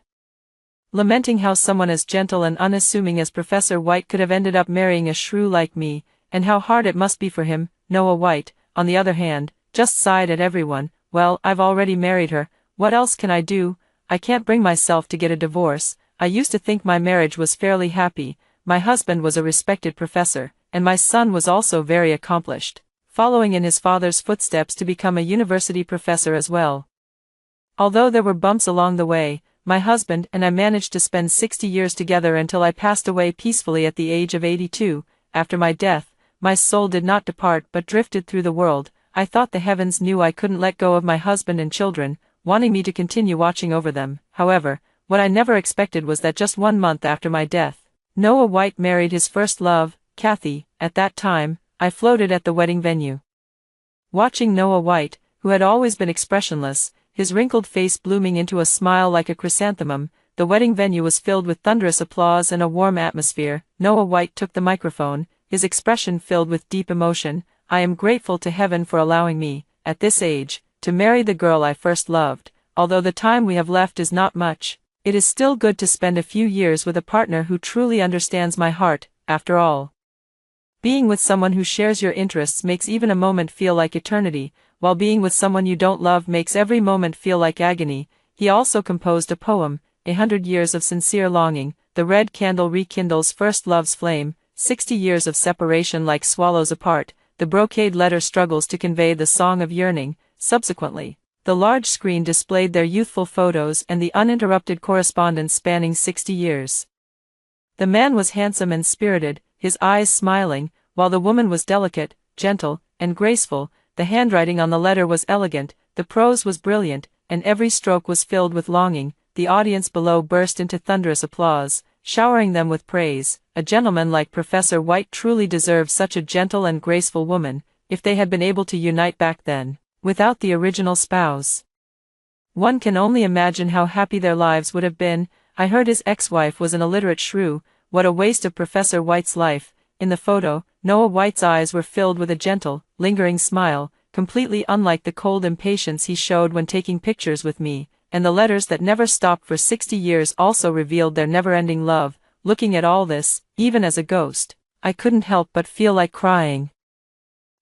lamenting how someone as gentle and unassuming as Professor White could have ended up marrying a shrew like me, and how hard it must be for him. Noah White, on the other hand, just sighed at everyone. Well, I've already married her, what else can I do? I can't bring myself to get a divorce. I used to think my marriage was fairly happy. My husband was a respected professor, and my son was also very accomplished, following in his father's footsteps to become a university professor as well. Although there were bumps along the way, my husband and I managed to spend 60 years together until I passed away peacefully at the age of 82. After my death, my soul did not depart but drifted through the world. I thought the heavens knew I couldn't let go of my husband and children, wanting me to continue watching over them. However, what I never expected was that just 1 month after my death, Noah White married his first love, Kathy. At that time, I floated at the wedding venue, watching Noah White, who had always been expressionless, his wrinkled face blooming into a smile like a chrysanthemum. The wedding venue was filled with thunderous applause and a warm atmosphere. Noah White took the microphone, his expression filled with deep emotion. I am grateful to heaven for allowing me, at this age, to marry the girl I first loved. Although the time we have left is not much, it is still good to spend a few years with a partner who truly understands my heart. After all, being with someone who shares your interests makes even a moment feel like eternity, while being with someone you don't love makes every moment feel like agony. He also composed a poem, 100 Years of Sincere Longing. The red candle rekindles first love's flame, 60 years of separation like swallows apart. The brocade letter struggles to convey the song of yearning. Subsequently, the large screen displayed their youthful photos and the uninterrupted correspondence spanning 60 years. The man was handsome and spirited, his eyes smiling, while the woman was delicate, gentle, and graceful. The handwriting on the letter was elegant, the prose was brilliant, and every stroke was filled with longing. The audience below burst into thunderous applause. showering them with praise. A gentleman like Professor White truly deserves such a gentle and graceful woman, if they had been able to unite back then, without the original spouse. One can only imagine how happy their lives would have been. I heard his ex-wife was an illiterate shrew. What a waste of Professor White's life. In the photo, Noah White's eyes were filled with a gentle, lingering smile, completely unlike the cold impatience he showed when taking pictures with me, and the letters that never stopped for 60 years also revealed their never-ending love. Looking at all this, even as a ghost, I couldn't help but feel like crying.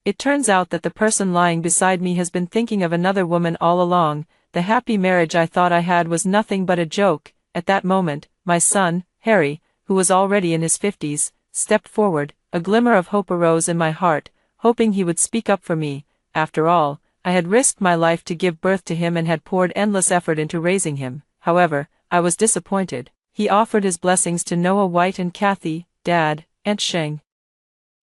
It turns out that the person lying beside me has been thinking of another woman all along. The happy marriage I thought I had was nothing but a joke. At that moment, my son, Harry, who was already in his 50s, stepped forward. A glimmer of hope arose in my heart, hoping he would speak up for me. After all, I had risked my life to give birth to him and had poured endless effort into raising him. However, I was disappointed. He offered his blessings to Noah White and Kathy, Dad, Aunt Sheng.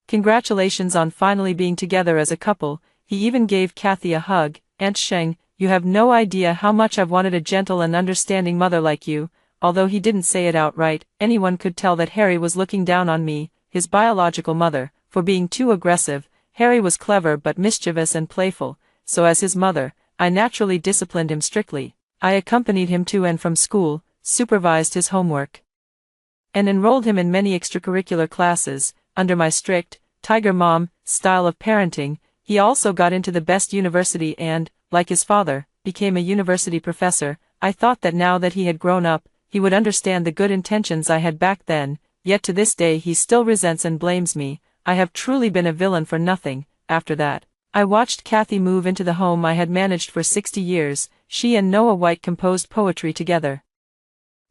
Congratulations on finally being together as a couple. He even gave Kathy a hug. Aunt Sheng, you have no idea how much I've wanted a gentle and understanding mother like you. Although he didn't say it outright, anyone could tell that Harry was looking down on me, his biological mother, for being too aggressive. Harry was clever but mischievous and playful, so as his mother, I naturally disciplined him strictly. I accompanied him to and from school, supervised his homework, and enrolled him in many extracurricular classes. Under my strict, Tiger Mom style of parenting, he also got into the best university and, like his father, became a university professor. I thought that now that he had grown up, he would understand the good intentions I had back then, yet to this day he still resents and blames me. I have truly been a villain for nothing. After that, I watched Kathy move into the home I had managed for 60 years. She and Noah White composed poetry together,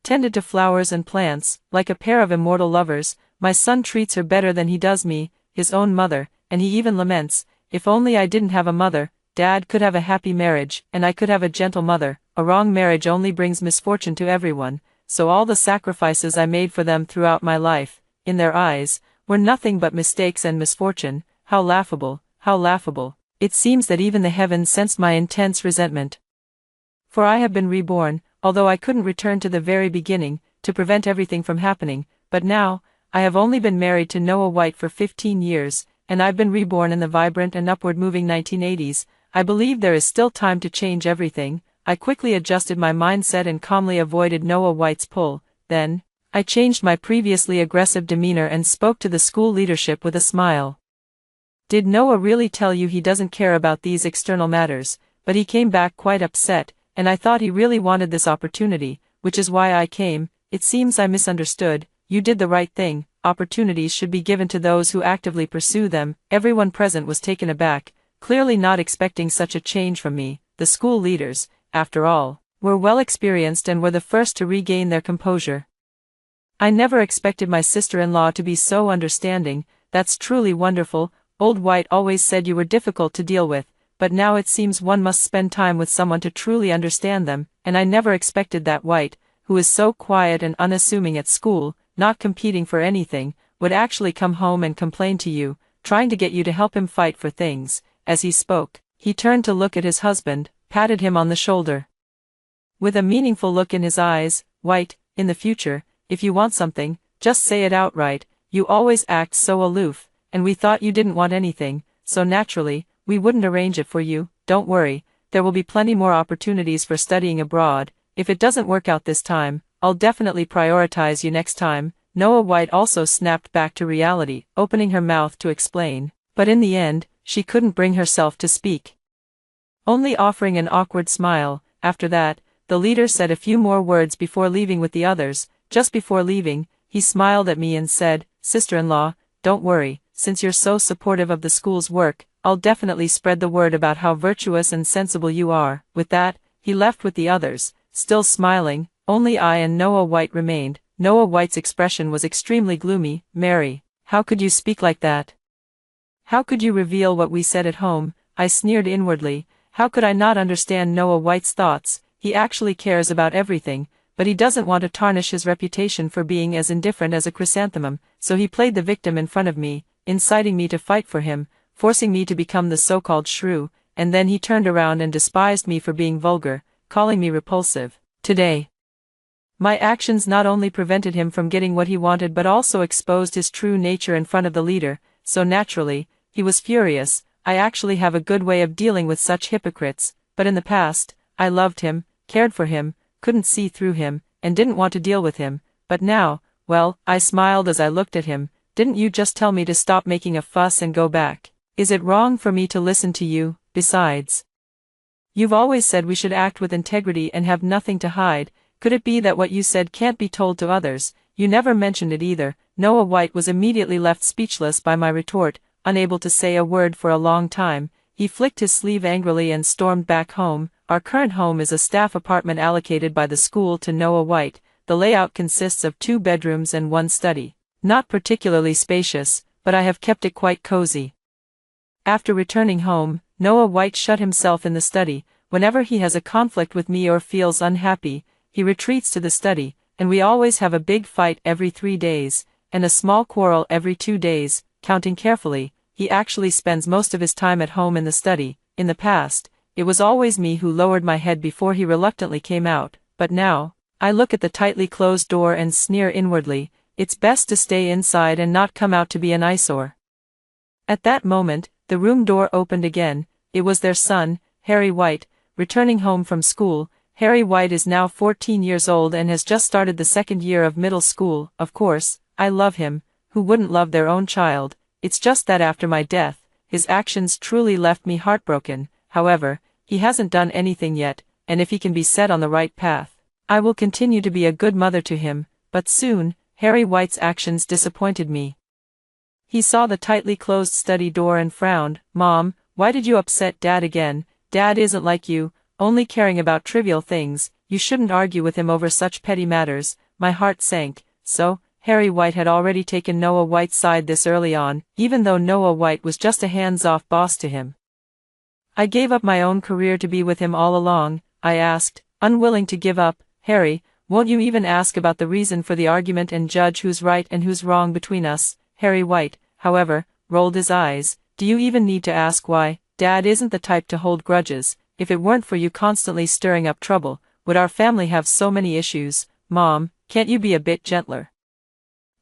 tended to flowers and plants, like a pair of immortal lovers. My son treats her better than he does me, his own mother, and he even laments, if only I didn't have a mother. Dad could have a happy marriage, and I could have a gentle mother. A wrong marriage only brings misfortune to everyone, so all the sacrifices I made for them throughout my life, in their eyes, were nothing but mistakes and misfortune. How laughable, how laughable. It seems that even the heavens sensed my intense resentment. For I have been reborn, although I couldn't return to the very beginning, to prevent everything from happening. But now, I have only been married to Noah White for 15 years, and I've been reborn in the vibrant and upward-moving 1980s. I believe there is still time to change everything. I quickly adjusted my mindset and calmly avoided Noah White's pull. Then, I changed my previously aggressive demeanor and spoke to the school leadership with a smile. Did Noah really tell you he doesn't care about these external matters? But he came back quite upset, and I thought he really wanted this opportunity, which is why I came. It seems I misunderstood. You did the right thing. Opportunities should be given to those who actively pursue them. Everyone present was taken aback, clearly not expecting such a change from me. The school leaders, after all, were well experienced and were the first to regain their composure. I never expected my sister-in-law to be so understanding. That's truly wonderful. Old White always said you were difficult to deal with, but now it seems one must spend time with someone to truly understand them, and I never expected that White, who is so quiet and unassuming at school, not competing for anything, would actually come home and complain to you, trying to get you to help him fight for things. As he spoke, he turned to look at his husband, patted him on the shoulder. With a meaningful look in his eyes, White, in the future, if you want something, just say it outright. You always act so aloof, and we thought you didn't want anything, so naturally, we wouldn't arrange it for you. Don't worry, there will be plenty more opportunities for studying abroad. If it doesn't work out this time, I'll definitely prioritize you next time. Noah White also snapped back to reality, opening her mouth to explain, but in the end, she couldn't bring herself to speak, only offering an awkward smile. After that, the leader said a few more words before leaving with the others. Just before leaving, he smiled at me and said, "Sister-in-law, don't worry, since you're so supportive of the school's work, I'll definitely spread the word about how virtuous and sensible you are." With that, he left with the others, still smiling. Only I and Noah White remained. Noah White's expression was extremely gloomy. "Mary, how could you speak like that? How could you reveal what we said at home?" I sneered inwardly. How could I not understand Noah White's thoughts? He actually cares about everything, but he doesn't want to tarnish his reputation for being as indifferent as a chrysanthemum, so he played the victim in front of me, inciting me to fight for him, forcing me to become the so-called shrew, and then he turned around and despised me for being vulgar, calling me repulsive. Today, My actions not only prevented him from getting what he wanted but also exposed his true nature in front of the leader, so naturally, he was furious. I actually have a good way of dealing with such hypocrites, but in the past, I loved him, cared for him, couldn't see through him, and didn't want to deal with him, but now, well, I smiled as I looked at him. Didn't you just tell me to stop making a fuss and go back? Is it wrong for me to listen to you? Besides, you've always said we should act with integrity and have nothing to hide. Could it be that what you said can't be told to others? You never mentioned it either. Noah White was immediately left speechless by my retort, unable to say a word for a long time. He flicked his sleeve angrily and stormed back home. Our current home is a staff apartment allocated by the school to Noah White. The layout consists of 2 bedrooms and 1 study. Not particularly spacious, but I have kept it quite cozy. After returning home, Noah White shut himself in the study. Whenever he has a conflict with me or feels unhappy, he retreats to the study, and we always have a big fight every 3 days, and a small quarrel every 2 days. Counting carefully, he actually spends most of his time at home in the study. In the past, it was always me who lowered my head before he reluctantly came out, but now, I look at the tightly closed door and sneer inwardly. It's best to stay inside and not come out to be an eyesore. At that moment, the room door opened again. It was their son, Harry White, returning home from school. Harry White is now 14 years old and has just started the 2nd year of middle school. Of course, I love him. Who wouldn't love their own child? It's just that after my death, his actions truly left me heartbroken. However, he hasn't done anything yet, and if he can be set on the right path, I will continue to be a good mother to him. But soon, Harry White's actions disappointed me. He saw the tightly closed study door and frowned. "Mom, why did you upset Dad again? Dad isn't like you, only caring about trivial things. You shouldn't argue with him over such petty matters." My heart sank. So, Harry White had already taken Noah White's side this early on, even though Noah White was just a hands-off boss to him. I gave up my own career to be with him all along, I asked, unwilling to give up. "Harry, won't you even ask about the reason for the argument and judge who's right and who's wrong between us?" Harry White, however, rolled his eyes. "Do you even need to ask why? Dad isn't the type to hold grudges. If it weren't for you constantly stirring up trouble, would our family have so many issues? Mom, can't you be a bit gentler?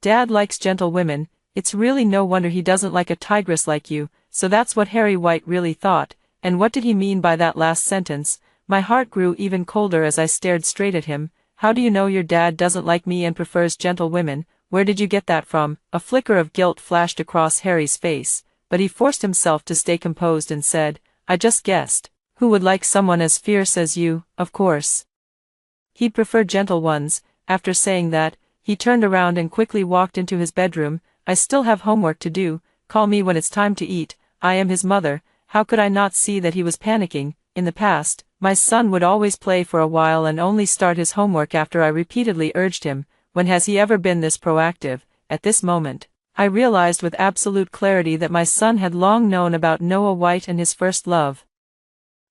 Dad likes gentle women. It's really no wonder he doesn't like a tigress like you." So that's what Harry White really thought, and what did he mean by that last sentence? My heart grew even colder as I stared straight at him. "How do you know your dad doesn't like me and prefers gentle women? Where did you get that from?" A flicker of guilt flashed across Harry's face, but he forced himself to stay composed and said, "I just guessed. Who would like someone as fierce as you? Of course he'd prefer gentle ones." After saying that, he turned around and quickly walked into his bedroom. "I still have homework to do. Call me when it's time to eat." I am his mother. How could I not see that he was panicking? In the past, my son would always play for a while and only start his homework after I repeatedly urged him. When has he ever been this proactive? At this moment, I realized with absolute clarity that my son had long known about Noah White and his first love.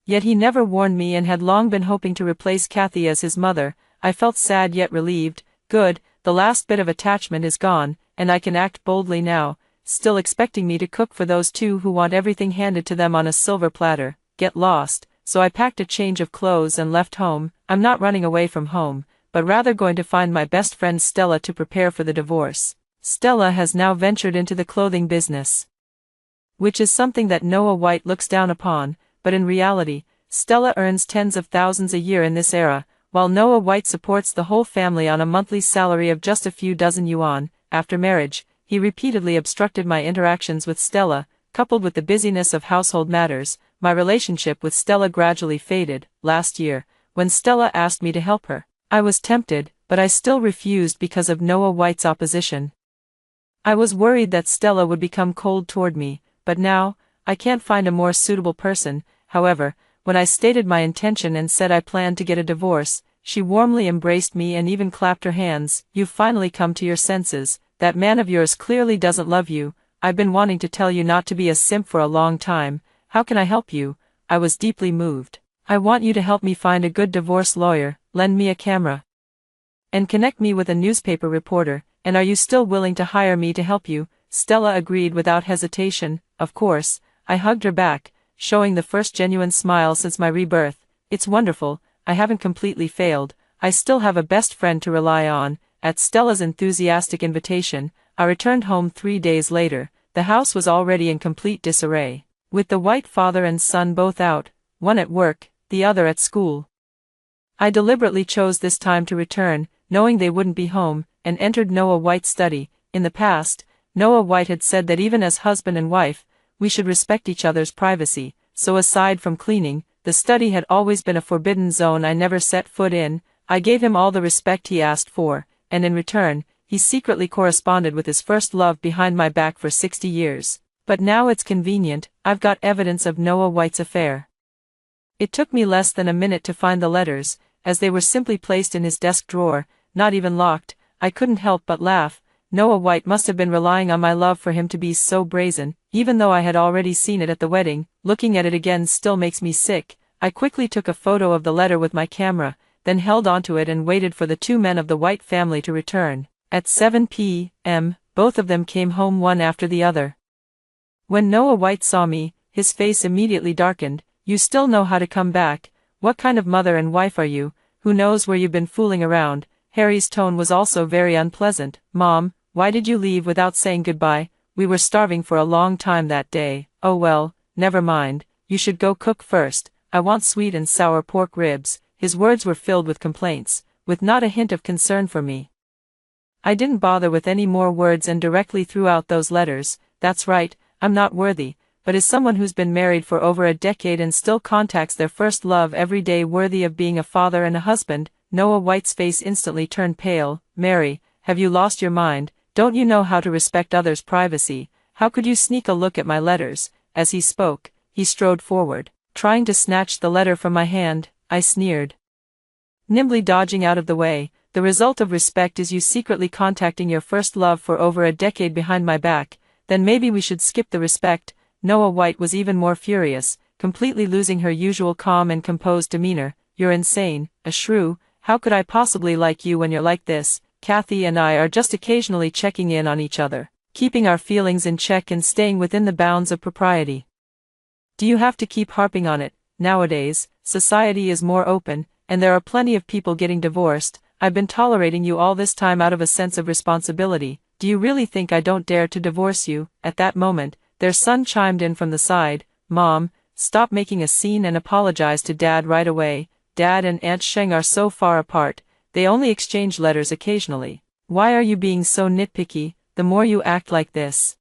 Yet he never warned me and had long been hoping to replace Kathy as his mother. I felt sad yet relieved. Good, the last bit of attachment is gone, and I can act boldly now. Still expecting me to cook for those 2 who want everything handed to them on a silver platter. Get lost. So I packed a change of clothes and left home. I'm not running away from home, but rather going to find my best friend Stella to prepare for the divorce. Stella has now ventured into the clothing business, which is something that Noah White looks down upon, but in reality, Stella earns tens of thousands a year in this era, while Noah White supports the whole family on a monthly salary of just a few dozen yuan. After marriage, he repeatedly obstructed my interactions with Stella. Coupled with the busyness of household matters, my relationship with Stella gradually faded. Last year, when Stella asked me to help her, I was tempted, but I still refused because of Noah White's opposition. I was worried that Stella would become cold toward me, but now, I can't find a more suitable person. However, when I stated my intention and said I planned to get a divorce, she warmly embraced me and even clapped her hands. "You've finally come to your senses. That man of yours clearly doesn't love you. I've been wanting to tell you not to be a simp for a long time. How can I help you?" I was deeply moved. "I want you to help me find a good divorce lawyer, lend me a camera, and connect me with a newspaper reporter. And are you still willing to hire me to help you?" Stella agreed without hesitation. Of course. I hugged her back, showing the first genuine smile since my rebirth. "It's wonderful. I haven't completely failed. I still have a best friend to rely on. At Stella's enthusiastic invitation, I returned home 3 days later. The house was already in complete disarray, with the White father and son both out, one at work, the other at school. I deliberately chose this time to return, knowing they wouldn't be home, and entered Noah White's study. In the past, Noah White had said that even as husband and wife, we should respect each other's privacy, so aside from cleaning, the study had always been a forbidden zone I never set foot in. I gave him all the respect he asked for, and in return, he secretly corresponded with his first love behind my back for 60 years. But now it's convenient, I've got evidence of Noah White's affair. It took me less than a minute to find the letters, as they were simply placed in his desk drawer, not even locked. I couldn't help but laugh. Noah White must have been relying on my love for him to be so brazen, even though I had already seen it at the wedding. Looking at it again still makes me sick. I quickly took a photo of the letter with my camera, then held onto it and waited for the two men of the White family to return. At 7 p.m., both of them came home one after the other. When Noah White saw me, his face immediately darkened. "You still know how to come back? What kind of mother and wife are you? Who knows where you've been fooling around?" Harry's tone was also very unpleasant. "Mom, why did you leave without saying goodbye? We were starving for a long time that day." "Oh well, never mind, you should go cook first. I want sweet and sour pork ribs." His words were filled with complaints, with not a hint of concern for me. I didn't bother with any more words and directly threw out those letters. "That's right, I'm not worthy, but is someone who's been married for over a decade and still contacts their first love every day worthy of being a father and a husband?" Noah White's face instantly turned pale. "Mary, have you lost your mind? Don't you know how to respect others' privacy? How could you sneak a look at my letters?" As he spoke, he strode forward, trying to snatch the letter from my hand. I sneered, nimbly dodging out of the way. "The result of respect is you secretly contacting your first love for over a decade behind my back. Then maybe we should skip the respect." Noah White was even more furious, completely losing her usual calm and composed demeanor. "You're insane, a shrew. How could I possibly like you when you're like this? Kathy and I are just occasionally checking in on each other, keeping our feelings in check and staying within the bounds of propriety. Do you have to keep harping on it? Nowadays, society is more open, and there are plenty of people getting divorced. I've been tolerating you all this time out of a sense of responsibility. Do you really think I don't dare to divorce you?" At that moment, their son chimed in from the side. "Mom, stop making a scene and apologize to Dad right away. Dad and Aunt Sheng are so far apart, they only exchange letters occasionally. Why are you being so nitpicky? The more you act like this,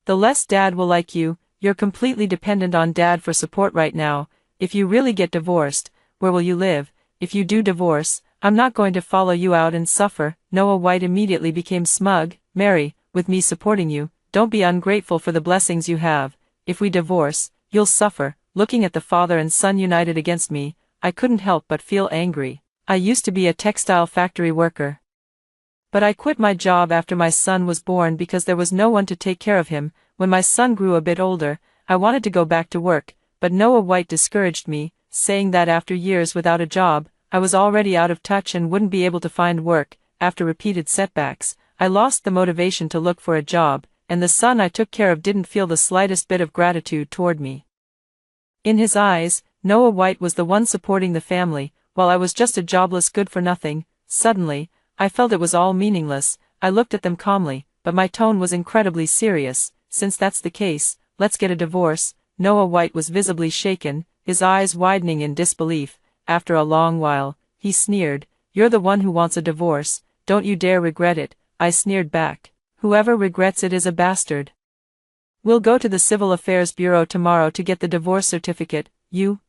the less Dad will like you. You're completely dependent on Dad for support right now. If you really get divorced, where will you live? If you do divorce, I'm not going to follow you out and suffer." Noah White immediately became smug. "Mary, with me supporting you, don't be ungrateful for the blessings you have. If we divorce, you'll suffer." Looking at the father and son united against me, I couldn't help but feel angry. I used to be a textile factory worker, but I quit my job after my son was born because there was no one to take care of him. When my son grew a bit older, I wanted to go back to work, but Noah White discouraged me, saying that after years without a job, I was already out of touch and wouldn't be able to find work. After repeated setbacks, I lost the motivation to look for a job, and the son I took care of didn't feel the slightest bit of gratitude toward me. In his eyes, Noah White was the one supporting the family, while I was just a jobless good-for-nothing. Suddenly, I felt it was all meaningless. I looked at them calmly, but my tone was incredibly serious. "Since that's the case, let's get a divorce." Noah White was visibly shaken, his eyes widening in disbelief. After a long while, he sneered, "You're the one who wants a divorce. Don't you dare regret it." I sneered back, "Whoever regrets it is a bastard. We'll go to the Civil Affairs Bureau tomorrow to get the divorce certificate." You.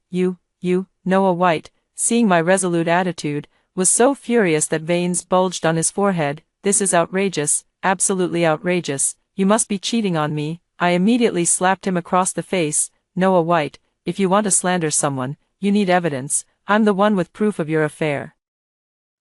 Noah White, seeing my resolute attitude, was so furious that veins bulged on his forehead. "This is outrageous, absolutely outrageous. You must be cheating on me." I immediately slapped him across the face. "Noah White, if you want to slander someone, you need evidence. I'm the one with proof of your affair.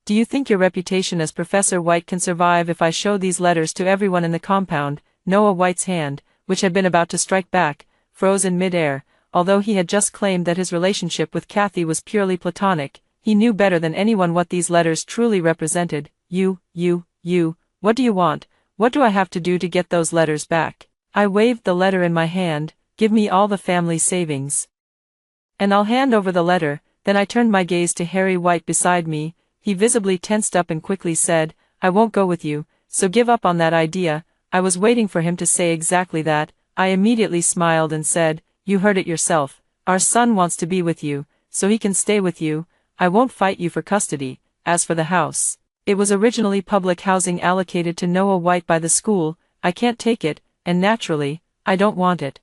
Do you think your reputation as Professor White can survive if I show these letters to everyone in the compound?" Noah White's hand, which had been about to strike back, froze in mid-air. Although he had just claimed that his relationship with Kathy was purely platonic, he knew better than anyone what these letters truly represented. You, what do you want? What do I have to do to get those letters back?" I waved the letter in my hand. "Give me all the family savings, and I'll hand over the letter." Then I turned my gaze to Harry White beside me. He visibly tensed up and quickly said, "I won't go with you, so give up on that idea." I was waiting for him to say exactly that. I immediately smiled and said, "You heard it yourself. Our son wants to be with you, so he can stay with you. I won't fight you for custody. As for the house, it was originally public housing allocated to Noah White by the school. I can't take it, and naturally, I don't want it."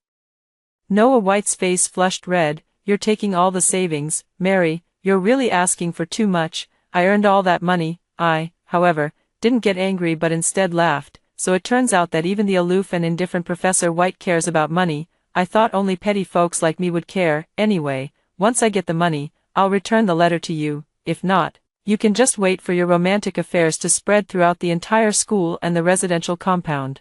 Noah White's face flushed red. "You're taking all the savings, Mary. You're really asking for too much. I earned all that money." I, however, didn't get angry but instead laughed. "So it turns out that even the aloof and indifferent Professor White cares about money. I thought only petty folks like me would care. Anyway, once I get the money, I'll return the letter to you. If not, you can just wait for your romantic affairs to spread throughout the entire school and the residential compound."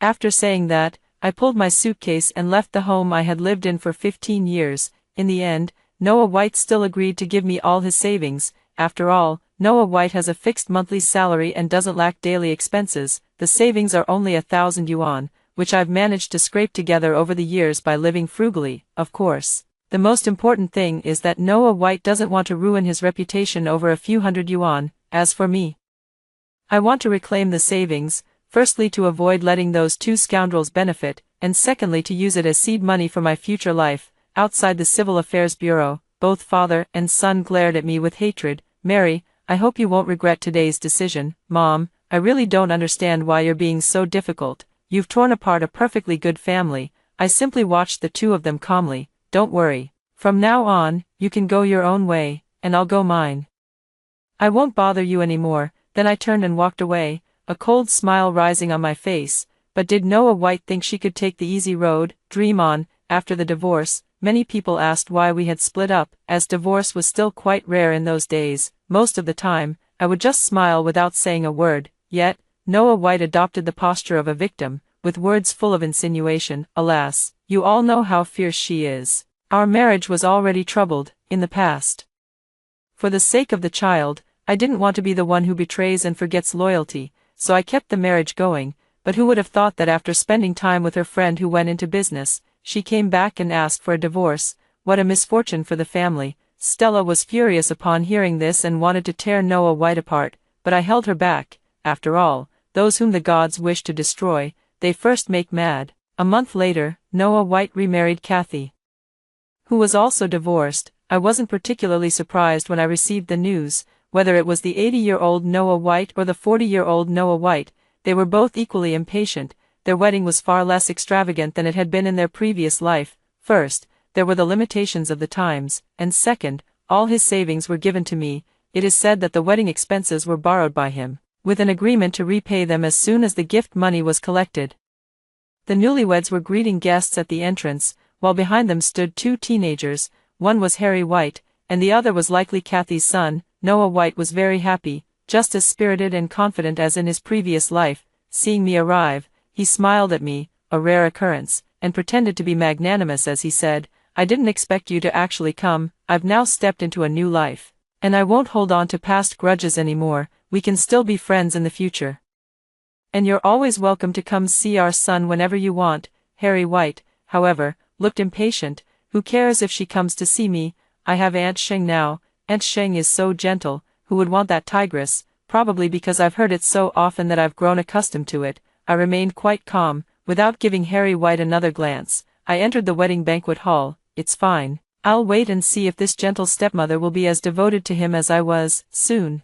After saying that, I pulled my suitcase and left the home I had lived in for 15 years. In the end, Noah White still agreed to give me all his savings. After all, Noah White has a fixed monthly salary and doesn't lack daily expenses. The savings are only 1,000 yuan, which I've managed to scrape together over the years by living frugally, of course. The most important thing is that Noah White doesn't want to ruin his reputation over a few hundred yuan. As for me, I want to reclaim the savings, firstly to avoid letting those two scoundrels benefit, and secondly to use it as seed money for my future life. Outside the Civil Affairs Bureau, both father and son glared at me with hatred. "Mary, I hope you won't regret today's decision." "Mom, I really don't understand why you're being so difficult. You've torn apart a perfectly good family." I simply watched the two of them calmly. "Don't worry. From now on, you can go your own way, and I'll go mine. I won't bother you anymore." Then I turned and walked away, a cold smile rising on my face. But did Noah White think she could take the easy road, dream on? After the divorce, many people asked why we had split up. As divorce was still quite rare in those days, most of the time, I would just smile without saying a word. Yet, Noah White adopted the posture of a victim, with words full of insinuation. Alas, you all know how fierce she is. Our marriage was already troubled, in the past. For the sake of the child, I didn't want to be the one who betrays and forgets loyalty, so I kept the marriage going. But who would have thought that after spending time with her friend who went into business, she came back and asked for a divorce? What a misfortune for the family. Stella was furious upon hearing this and wanted to tear Noah White apart, but I held her back. After all, those whom the gods wish to destroy, they first make mad. A month later, Noah White remarried Kathy, who was also divorced. I wasn't particularly surprised when I received the news. Whether it was the 80-year-old Noah White or the 40-year-old Noah White, they were both equally impatient. Their wedding was far less extravagant than it had been in their previous life. First, there were the limitations of the times, and second, all his savings were given to me. It is said that the wedding expenses were borrowed by him, with an agreement to repay them as soon as the gift money was collected. The newlyweds were greeting guests at the entrance, while behind them stood two teenagers. One was Harry White, and the other was likely Kathy's son. Noah White was very happy, just as spirited and confident as in his previous life. Seeing me arrive, he smiled at me, a rare occurrence, and pretended to be magnanimous as he said, "I didn't expect you to actually come. I've now stepped into a new life, and I won't hold on to past grudges anymore. We can still be friends in the future. And you're always welcome to come see our son whenever you want." Harry White, however, looked impatient. "Who cares if she comes to see me? I have Aunt Sheng now. Aunt Sheng is so gentle. Who would want that tigress?" Probably because I've heard it so often that I've grown accustomed to it, I remained quite calm. Without giving Harry White another glance, I entered the wedding banquet hall. "It's fine. I'll wait and see if this gentle stepmother will be as devoted to him as I was." Soon,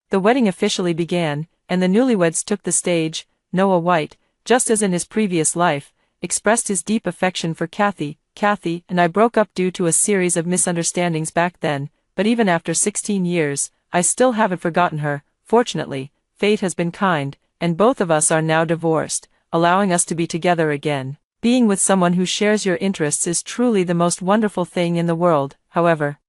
the wedding officially began, and the newlyweds took the stage. Noah White, just as in his previous life, expressed his deep affection for Kathy. Kathy and I broke up due to a series of misunderstandings back then, but even after 16 years, I still haven't forgotten her. Fortunately, fate has been kind, and both of us are now divorced, allowing us to be together again. Being with someone who shares your interests is truly the most wonderful thing in the world. However,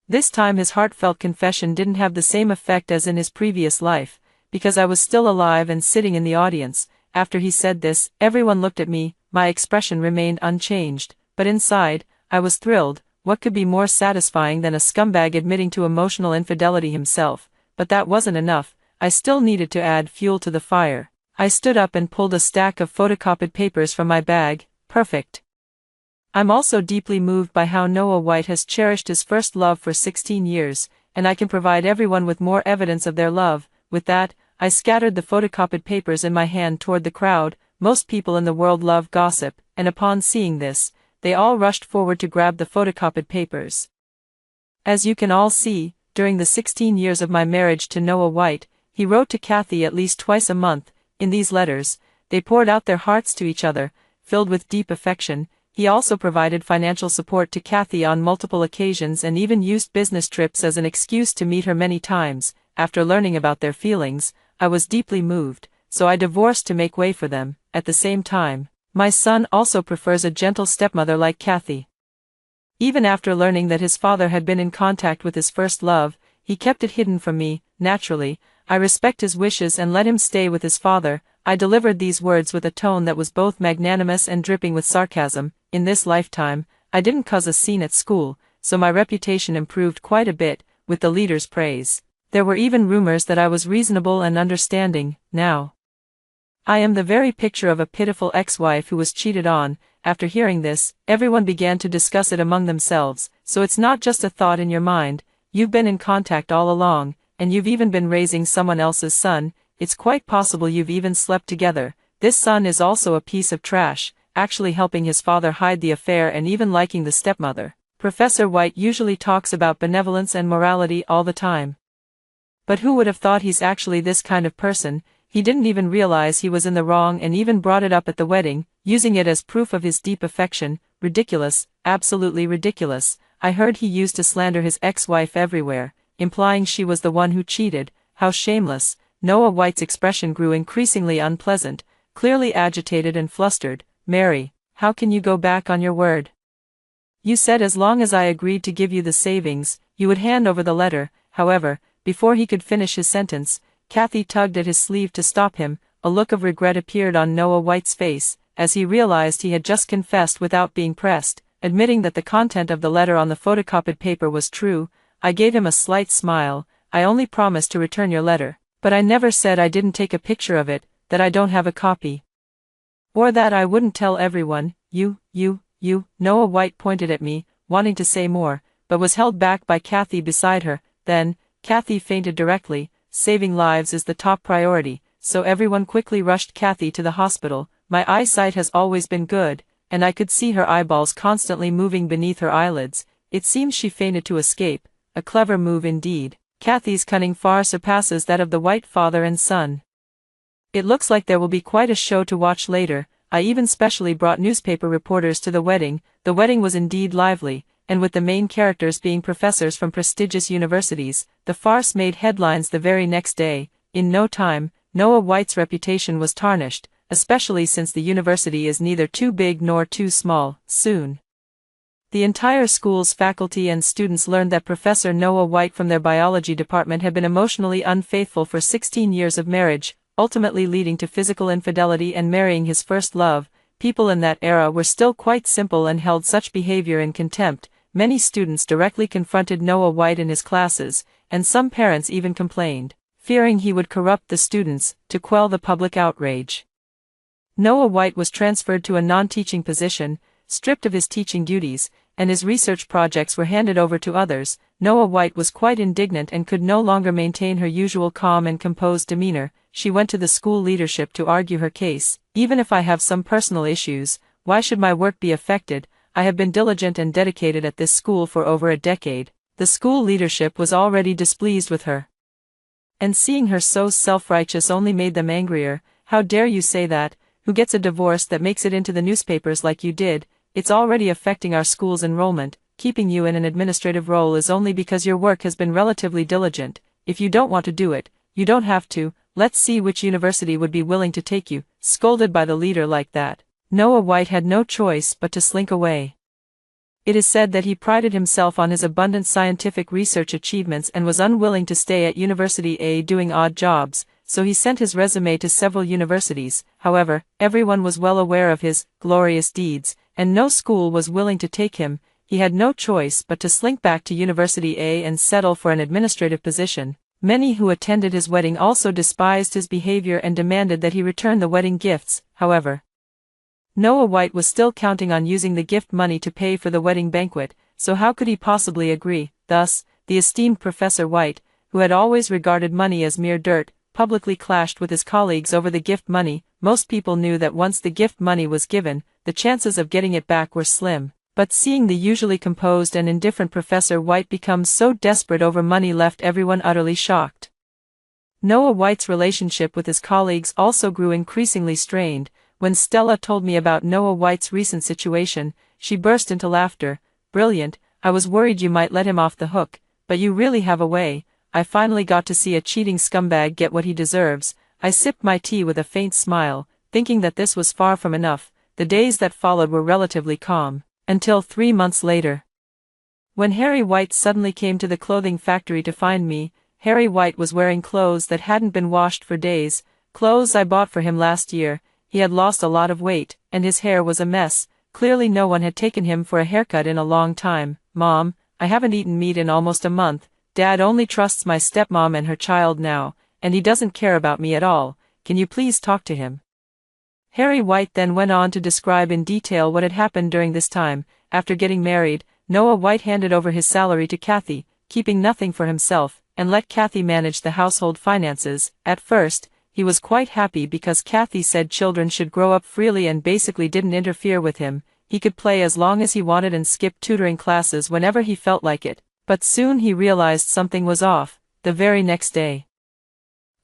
this time his heartfelt confession didn't have the same effect as in his previous life, because I was still alive and sitting in the audience. After he said this, everyone looked at me. My expression remained unchanged, but inside, I was thrilled. What could be more satisfying than a scumbag admitting to emotional infidelity himself? But that wasn't enough. I still needed to add fuel to the fire. I stood up and pulled a stack of photocopied papers from my bag. Perfect. I'm also deeply moved by how Noah White has cherished his first love for 16 years, and I can provide everyone with more evidence of their love. With that, I scattered the photocopied papers in my hand toward the crowd. Most people in the world love gossip, and upon seeing this, they all rushed forward to grab the photocopied papers. As you can all see, during the 16 years of my marriage to Noah White, he wrote to Kathy at least twice a month. In these letters, they poured out their hearts to each other, filled with deep affection. He also provided financial support to Kathy on multiple occasions and even used business trips as an excuse to meet her many times. After learning about their feelings, I was deeply moved, so I divorced to make way for them. At the same time, my son also prefers a gentle stepmother like Kathy. Even after learning that his father had been in contact with his first love, he kept it hidden from me. Naturally, I respect his wishes and let him stay with his father. I delivered these words with a tone that was both magnanimous and dripping with sarcasm. In this lifetime, I didn't cause a scene at school, so my reputation improved quite a bit, with the leader's praise. There were even rumors that I was reasonable and understanding. Now, I am the very picture of a pitiful ex-wife who was cheated on. After hearing this, everyone began to discuss it among themselves. So it's not just a thought in your mind, you've been in contact all along, and you've even been raising someone else's son. It's quite possible you've even slept together. This son is also a piece of trash, actually helping his father hide the affair and even liking the stepmother. Professor White usually talks about benevolence and morality all the time. But who would have thought he's actually this kind of person? He didn't even realize he was in the wrong and even brought it up at the wedding, using it as proof of his deep affection. Ridiculous, absolutely ridiculous. I heard he used to slander his ex-wife everywhere, implying she was the one who cheated. How shameless. Noah White's expression grew increasingly unpleasant, clearly agitated and flustered. Mary, how can you go back on your word? You said as long as I agreed to give you the savings, you would hand over the letter. However, before he could finish his sentence, Kathy tugged at his sleeve to stop him. A look of regret appeared on Noah White's face, as he realized he had just confessed without being pressed, admitting that the content of the letter on the photocopied paper was true. I gave him a slight smile. I only promised to return your letter, but I never said I didn't take a picture of it, that I don't have a copy. Or that I wouldn't tell everyone. You. Noah White pointed at me, wanting to say more, but was held back by Kathy beside her. Then, Kathy fainted directly. Saving lives is the top priority, so everyone quickly rushed Kathy to the hospital. My eyesight has always been good, and I could see her eyeballs constantly moving beneath her eyelids. It seems she fainted to escape. A clever move indeed. Kathy's cunning far surpasses that of the White father and son. It looks like there will be quite a show to watch later. I even specially brought newspaper reporters to the wedding. The wedding was indeed lively, and with the main characters being professors from prestigious universities, the farce made headlines the very next day. In no time, Noah White's reputation was tarnished, especially since the university is neither too big nor too small. Soon, the entire school's faculty and students learned that Professor Noah White from their biology department had been emotionally unfaithful for 16 years of marriage, ultimately leading to physical infidelity and marrying his first love. People in that era were still quite simple and held such behavior in contempt. Many students directly confronted Noah White in his classes, and some parents even complained, fearing he would corrupt the students. To quell the public outrage, Noah White was transferred to a non-teaching position, stripped of his teaching duties, and his research projects were handed over to others. Noah White was quite indignant and could no longer maintain her usual calm and composed demeanor. She went to the school leadership to argue her case. Even if I have some personal issues, why should my work be affected? I have been diligent and dedicated at this school for over a decade. The school leadership was already displeased with her, and seeing her so self-righteous only made them angrier. How dare you say that? Who gets a divorce that makes it into the newspapers like you did? It's already affecting our school's enrollment. Keeping you in an administrative role is only because your work has been relatively diligent. If you don't want to do it, you don't have to. Let's see which university would be willing to take you. Scolded by the leader like that, Noah White had no choice but to slink away. It is said that he prided himself on his abundant scientific research achievements and was unwilling to stay at University A doing odd jobs, so he sent his resume to several universities. However, everyone was well aware of his glorious deeds, and no school was willing to take him. He had no choice but to slink back to University A and settle for an administrative position. Many who attended his wedding also despised his behavior and demanded that he return the wedding gifts. However, Noah White was still counting on using the gift money to pay for the wedding banquet, so how could he possibly agree? Thus, the esteemed Professor White, who had always regarded money as mere dirt, publicly clashed with his colleagues over the gift money. Most people knew that once the gift money was given, the chances of getting it back were slim. But seeing the usually composed and indifferent Professor White become so desperate over money left everyone utterly shocked. Noah White's relationship with his colleagues also grew increasingly strained. When Stella told me about Noah White's recent situation, she burst into laughter. "Brilliant, I was worried you might let him off the hook, but you really have a way. I finally got to see a cheating scumbag get what he deserves." I sipped my tea with a faint smile, thinking that this was far from enough. The days that followed were relatively calm, until 3 months later. When Harry White suddenly came to the clothing factory to find me, Harry White was wearing clothes that hadn't been washed for days, clothes I bought for him last year. He had lost a lot of weight, and his hair was a mess. Clearly no one had taken him for a haircut in a long time. "Mom, I haven't eaten meat in almost a month. Dad only trusts my stepmom and her child now, and he doesn't care about me at all. Can you please talk to him?" Harry White then went on to describe in detail what had happened during this time. After getting married, Noah White handed over his salary to Kathy, keeping nothing for himself, and let Kathy manage the household finances. At first, he was quite happy because Kathy said children should grow up freely and basically didn't interfere with him. He could play as long as he wanted and skip tutoring classes whenever he felt like it. But soon he realized something was off. The very next day,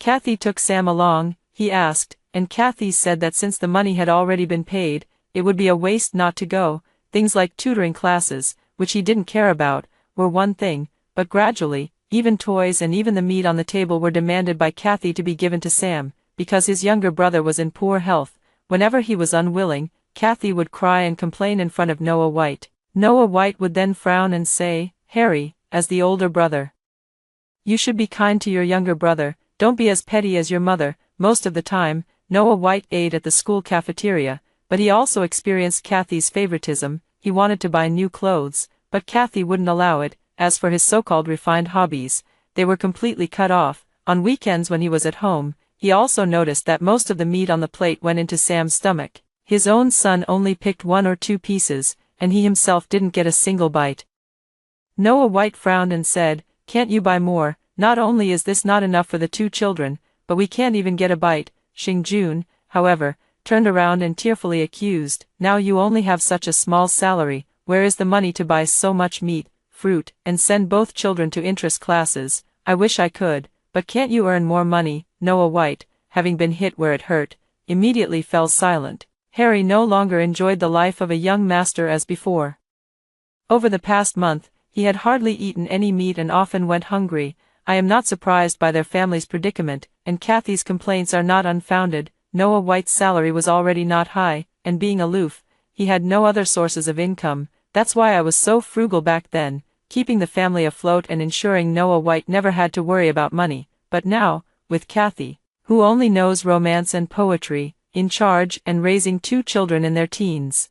Kathy took Sam along, he asked, and Kathy said that since the money had already been paid, it would be a waste not to go. Things like tutoring classes, which he didn't care about, were one thing, but gradually, even toys and even the meat on the table were demanded by Kathy to be given to Sam, because his younger brother was in poor health. Whenever he was unwilling, Kathy would cry and complain in front of Noah White. Noah White would then frown and say, "Harry, as the older brother, you should be kind to your younger brother, don't be as petty as your mother." Most of the time, Noah White ate at the school cafeteria, but he also experienced Kathy's favoritism. He wanted to buy new clothes, but Kathy wouldn't allow it. As for his so-called refined hobbies, they were completely cut off. On weekends when he was at home, he also noticed that most of the meat on the plate went into Sam's stomach. His own son only picked 1 or 2 pieces, and he himself didn't get a single bite. Noah White frowned and said, "Can't you buy more? Not only is this not enough for the 2 children, but we can't even get a bite." Xing Jun, however, turned around and tearfully accused, "Now you only have such a small salary, where is the money to buy so much meat, fruit, and send both children to interest classes?" "I wish I could, but can't you earn more money?" Noah White, having been hit where it hurt, immediately fell silent. Harry no longer enjoyed the life of a young master as before. Over the past month, he had hardly eaten any meat and often went hungry. I am not surprised by their family's predicament, and Kathy's complaints are not unfounded. Noah White's salary was already not high, and being aloof, he had no other sources of income. That's why I was so frugal back then, keeping the family afloat and ensuring Noah White never had to worry about money. But now, with Kathy, who only knows romance and poetry, in charge and raising 2 children in their teens,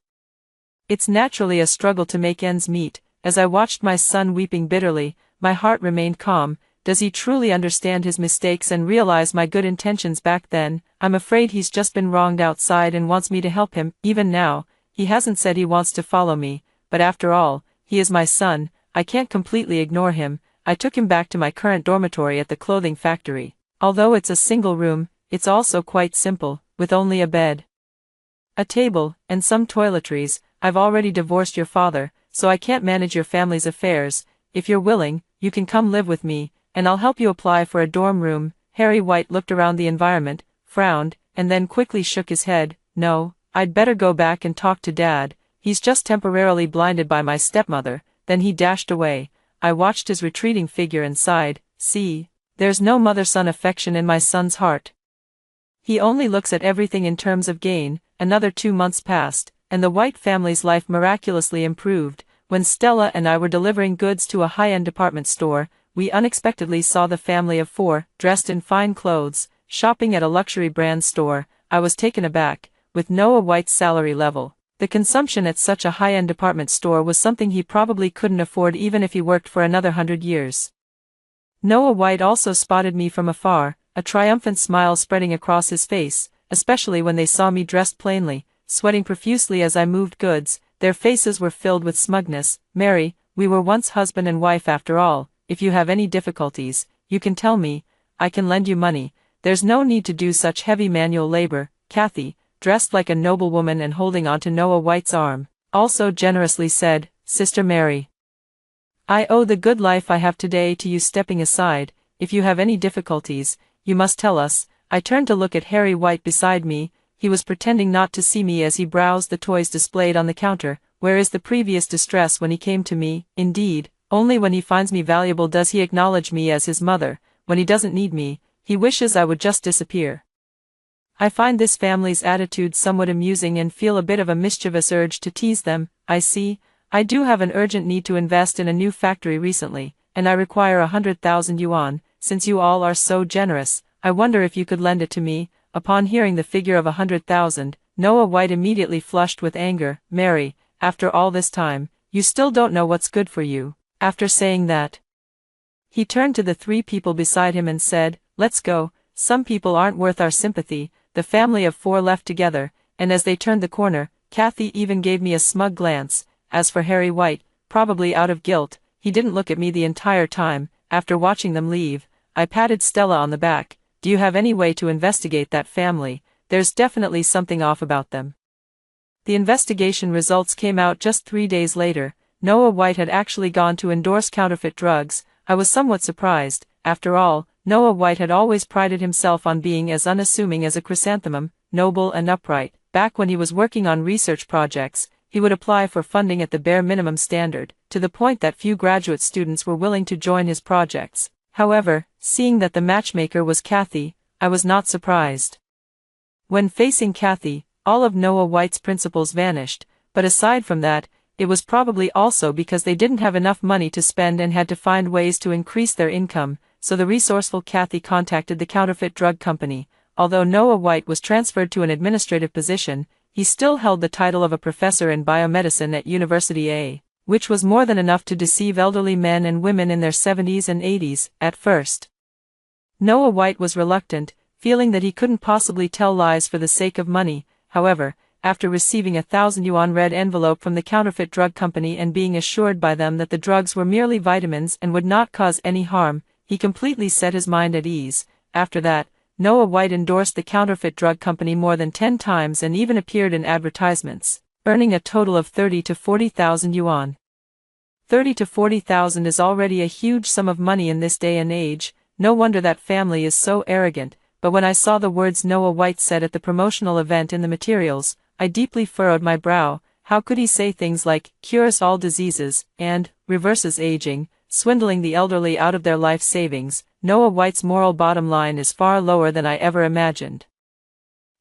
it's naturally a struggle to make ends meet. As I watched my son weeping bitterly, my heart remained calm. Does he truly understand his mistakes and realize my good intentions back then? I'm afraid he's just been wronged outside and wants me to help him. Even now, he hasn't said he wants to follow me, but after all, he is my son. I can't completely ignore him. I took him back to my current dormitory at the clothing factory. Although it's a single room, it's also quite simple, with only a bed, a table, and some toiletries. I've already divorced your father, so I can't manage your family's affairs. If you're willing, you can come live with me, and I'll help you apply for a dorm room." Harry White looked around the environment, frowned, and then quickly shook his head. "No, I'd better go back and talk to Dad. He's just temporarily blinded by my stepmother." Then he dashed away. I watched his retreating figure and sighed. "See, there's no mother-son affection in my son's heart. He only looks at everything in terms of gain." Another 2 months passed, and the White family's life miraculously improved. When Stella and I were delivering goods to a high-end department store, we unexpectedly saw the family of 4, dressed in fine clothes, shopping at a luxury brand store. I was taken aback. With Noah White's salary level, the consumption at such a high-end department store was something he probably couldn't afford even if he worked for another 100 years. Noah White also spotted me from afar, a triumphant smile spreading across his face, especially when they saw me dressed plainly, sweating profusely as I moved goods. Their faces were filled with smugness. "Mary, we were once husband and wife after all. if you have any difficulties, you can tell me, I can lend you money, there's no need to do such heavy manual labor. Kathy, dressed like a noblewoman and holding onto Noah White's arm, also generously said, Sister Mary, I owe the good life I have today to you. Stepping aside, if you have any difficulties, you must tell us. I turned to look at Harry White beside me. He was pretending not to see me as he browsed the toys displayed on the counter. Where is the previous distress when he came to me? Indeed, only when he finds me valuable does he acknowledge me as his mother. When he doesn't need me, he wishes I would just disappear. I find this family's attitude somewhat amusing and feel a bit of a mischievous urge to tease them. I see, I do have an urgent need to invest in a new factory recently, and I require 100,000 yuan. Since you all are so generous, I wonder if you could lend it to me. Upon hearing the figure of 100,000, Noah White immediately flushed with anger. Mary, after all this time, you still don't know what's good for you. After saying that, he turned to the three people beside him and said, let's go, some people aren't worth our sympathy. The family of four left together, and as they turned the corner, Kathy even gave me a smug glance. As for Harry White, probably out of guilt, he didn't look at me the entire time. After watching them leave, I patted Stella on the back. Do you have any way to investigate that family? There's definitely something off about them. The investigation results came out just 3 days later. Noah White had actually gone to endorse counterfeit drugs. I was somewhat surprised. After all, Noah White had always prided himself on being as unassuming as a chrysanthemum, noble and upright. Back when he was working on research projects, he would apply for funding at the bare minimum standard, to the point that few graduate students were willing to join his projects. However, seeing that the matchmaker was Kathy, I was not surprised. When facing Kathy, all of Noah White's principles vanished, but aside from that, it was probably also because they didn't have enough money to spend and had to find ways to increase their income, so the resourceful Kathy contacted the counterfeit drug company. Although Noah White was transferred to an administrative position, he still held the title of a professor in biomedicine at University A, which was more than enough to deceive elderly men and women in their 70s and 80s. At first, Noah White was reluctant, feeling that he couldn't possibly tell lies for the sake of money. However, after receiving a 1,000 yuan red envelope from the counterfeit drug company and being assured by them that the drugs were merely vitamins and would not cause any harm, he completely set his mind at ease. After that, Noah White endorsed the counterfeit drug company more than 10 times and even appeared in advertisements, earning a total of 30 to 40,000 yuan. 30 to 40,000 is already a huge sum of money in this day and age. No wonder that family is so arrogant. But when I saw the words Noah White said at the promotional event in the materials, I deeply furrowed my brow. How could he say things like, cures all diseases, and, reverses aging, swindling the elderly out of their life savings? Noah White's moral bottom line is far lower than I ever imagined.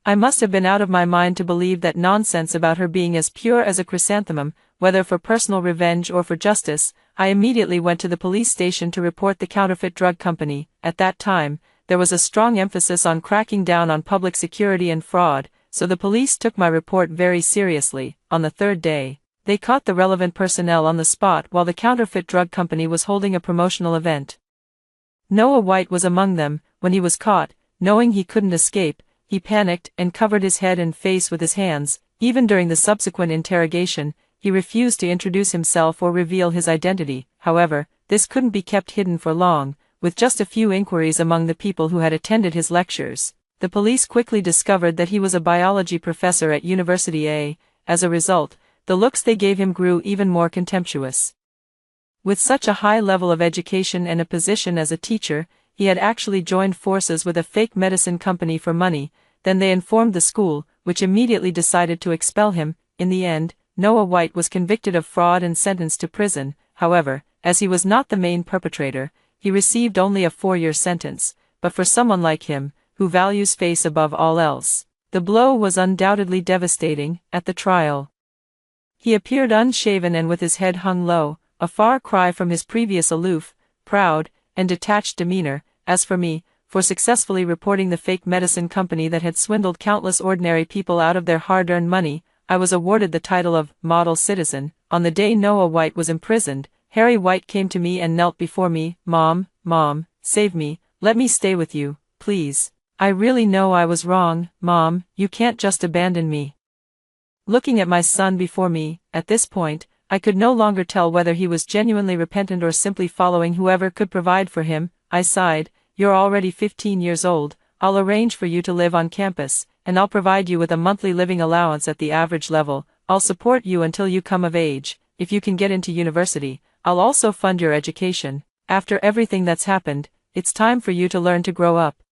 I must have been out of my mind to believe that nonsense about her being as pure as a chrysanthemum. Whether for personal revenge or for justice, I immediately went to the police station to report the counterfeit drug company. At that time, there was a strong emphasis on cracking down on public security and fraud, so the police took my report very seriously. On the third day, they caught the relevant personnel on the spot while the counterfeit drug company was holding a promotional event. Noah White was among them. When he was caught, knowing he couldn't escape, he panicked and covered his head and face with his hands. Even during the subsequent interrogation, he refused to introduce himself or reveal his identity. However, this couldn't be kept hidden for long. With just a few inquiries among the people who had attended his lectures, the police quickly discovered that he was a biology professor at University A. As a result, the looks they gave him grew even more contemptuous. With such a high level of education and a position as a teacher, he had actually joined forces with a fake medicine company for money. Then they informed the school, which immediately decided to expel him. In the end, Noah White was convicted of fraud and sentenced to prison. However, as he was not the main perpetrator, he received only a 4-year sentence. But for someone like him, who values face above all else, the blow was undoubtedly devastating. At the trial, he appeared unshaven and with his head hung low, a far cry from his previous aloof, proud, and detached demeanor. As for me, for successfully reporting the fake medicine company that had swindled countless ordinary people out of their hard-earned money, I was awarded the title of Model Citizen. On the day Noah White was imprisoned, Harry White came to me and knelt before me. Mom, save me, let me stay with you, please. I really know I was wrong, Mom, you can't just abandon me. Looking at my son before me, at this point, I could no longer tell whether he was genuinely repentant or simply following whoever could provide for him. I sighed. You're already 15 years old, I'll arrange for you to live on campus, and I'll provide you with a monthly living allowance at the average level. I'll support you until you come of age. If you can get into university, I'll also fund your education. After everything that's happened, it's time for you to learn to grow up.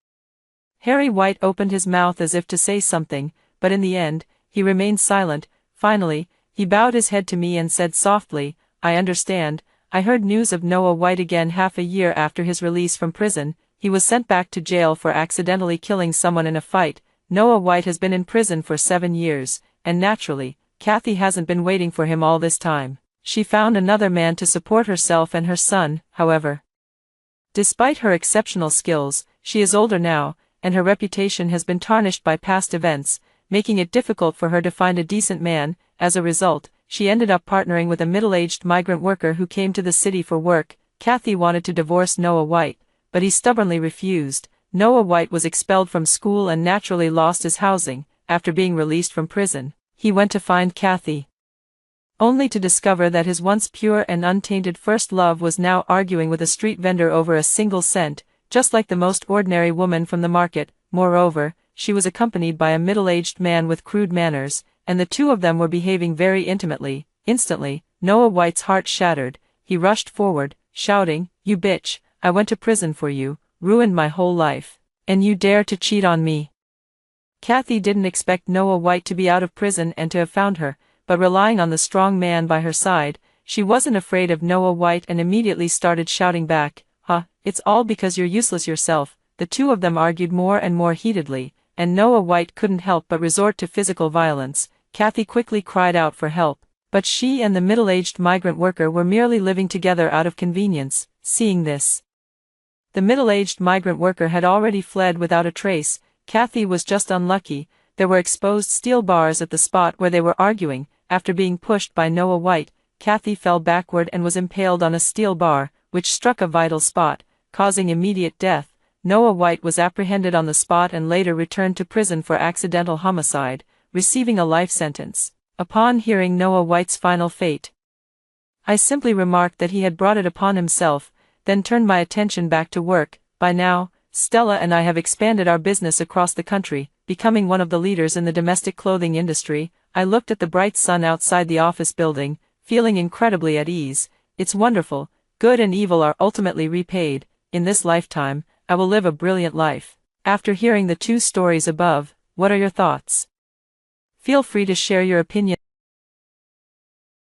Harry White opened his mouth as if to say something, but in the end, he remained silent. Finally, he bowed his head to me and said softly, I understand. I heard news of Noah White again half a year after his release from prison. He was sent back to jail for accidentally killing someone in a fight. Noah White has been in prison for 7 years, and naturally, Kathy hasn't been waiting for him all this time. She found another man to support herself and her son, however. Despite her exceptional skills, she is older now, and her reputation has been tarnished by past events, making it difficult for her to find a decent man. As a result, she ended up partnering with a middle-aged migrant worker who came to the city for work. Kathy wanted to divorce Noah White, but he stubbornly refused. Noah White was expelled from school and naturally lost his housing. After being released from prison, he went to find Kathy, only to discover that his once pure and untainted first love was now arguing with a street vendor over a single cent, just like the most ordinary woman from the market. Moreover, she was accompanied by a middle-aged man with crude manners, and the two of them were behaving very intimately. Instantly, Noah White's heart shattered. He rushed forward, shouting, You bitch, I went to prison for you, ruined my whole life, and you dare to cheat on me. Kathy didn't expect Noah White to be out of prison and to have found her, but relying on the strong man by her side, she wasn't afraid of Noah White and immediately started shouting back, it's all because you're useless yourself. The two of them argued more and more heatedly, and Noah White couldn't help but resort to physical violence. Kathy quickly cried out for help, but she and the middle-aged migrant worker were merely living together out of convenience. Seeing this, the middle-aged migrant worker had already fled without a trace. Kathy was just unlucky. There were exposed steel bars at the spot where they were arguing. After being pushed by Noah White, Kathy fell backward and was impaled on a steel bar, which struck a vital spot, causing immediate death. Noah White was apprehended on the spot and later returned to prison for accidental homicide, receiving a life sentence. Upon hearing Noah White's final fate, I simply remarked that he had brought it upon himself, then turned my attention back to work. By now, Stella and I have expanded our business across the country, becoming one of the leaders in the domestic clothing industry. I looked at the bright sun outside the office building, feeling incredibly at ease. It's wonderful. Good and evil are ultimately repaid. In this lifetime, I will live a brilliant life. After hearing the two stories above, what are your thoughts? Feel free to share your opinion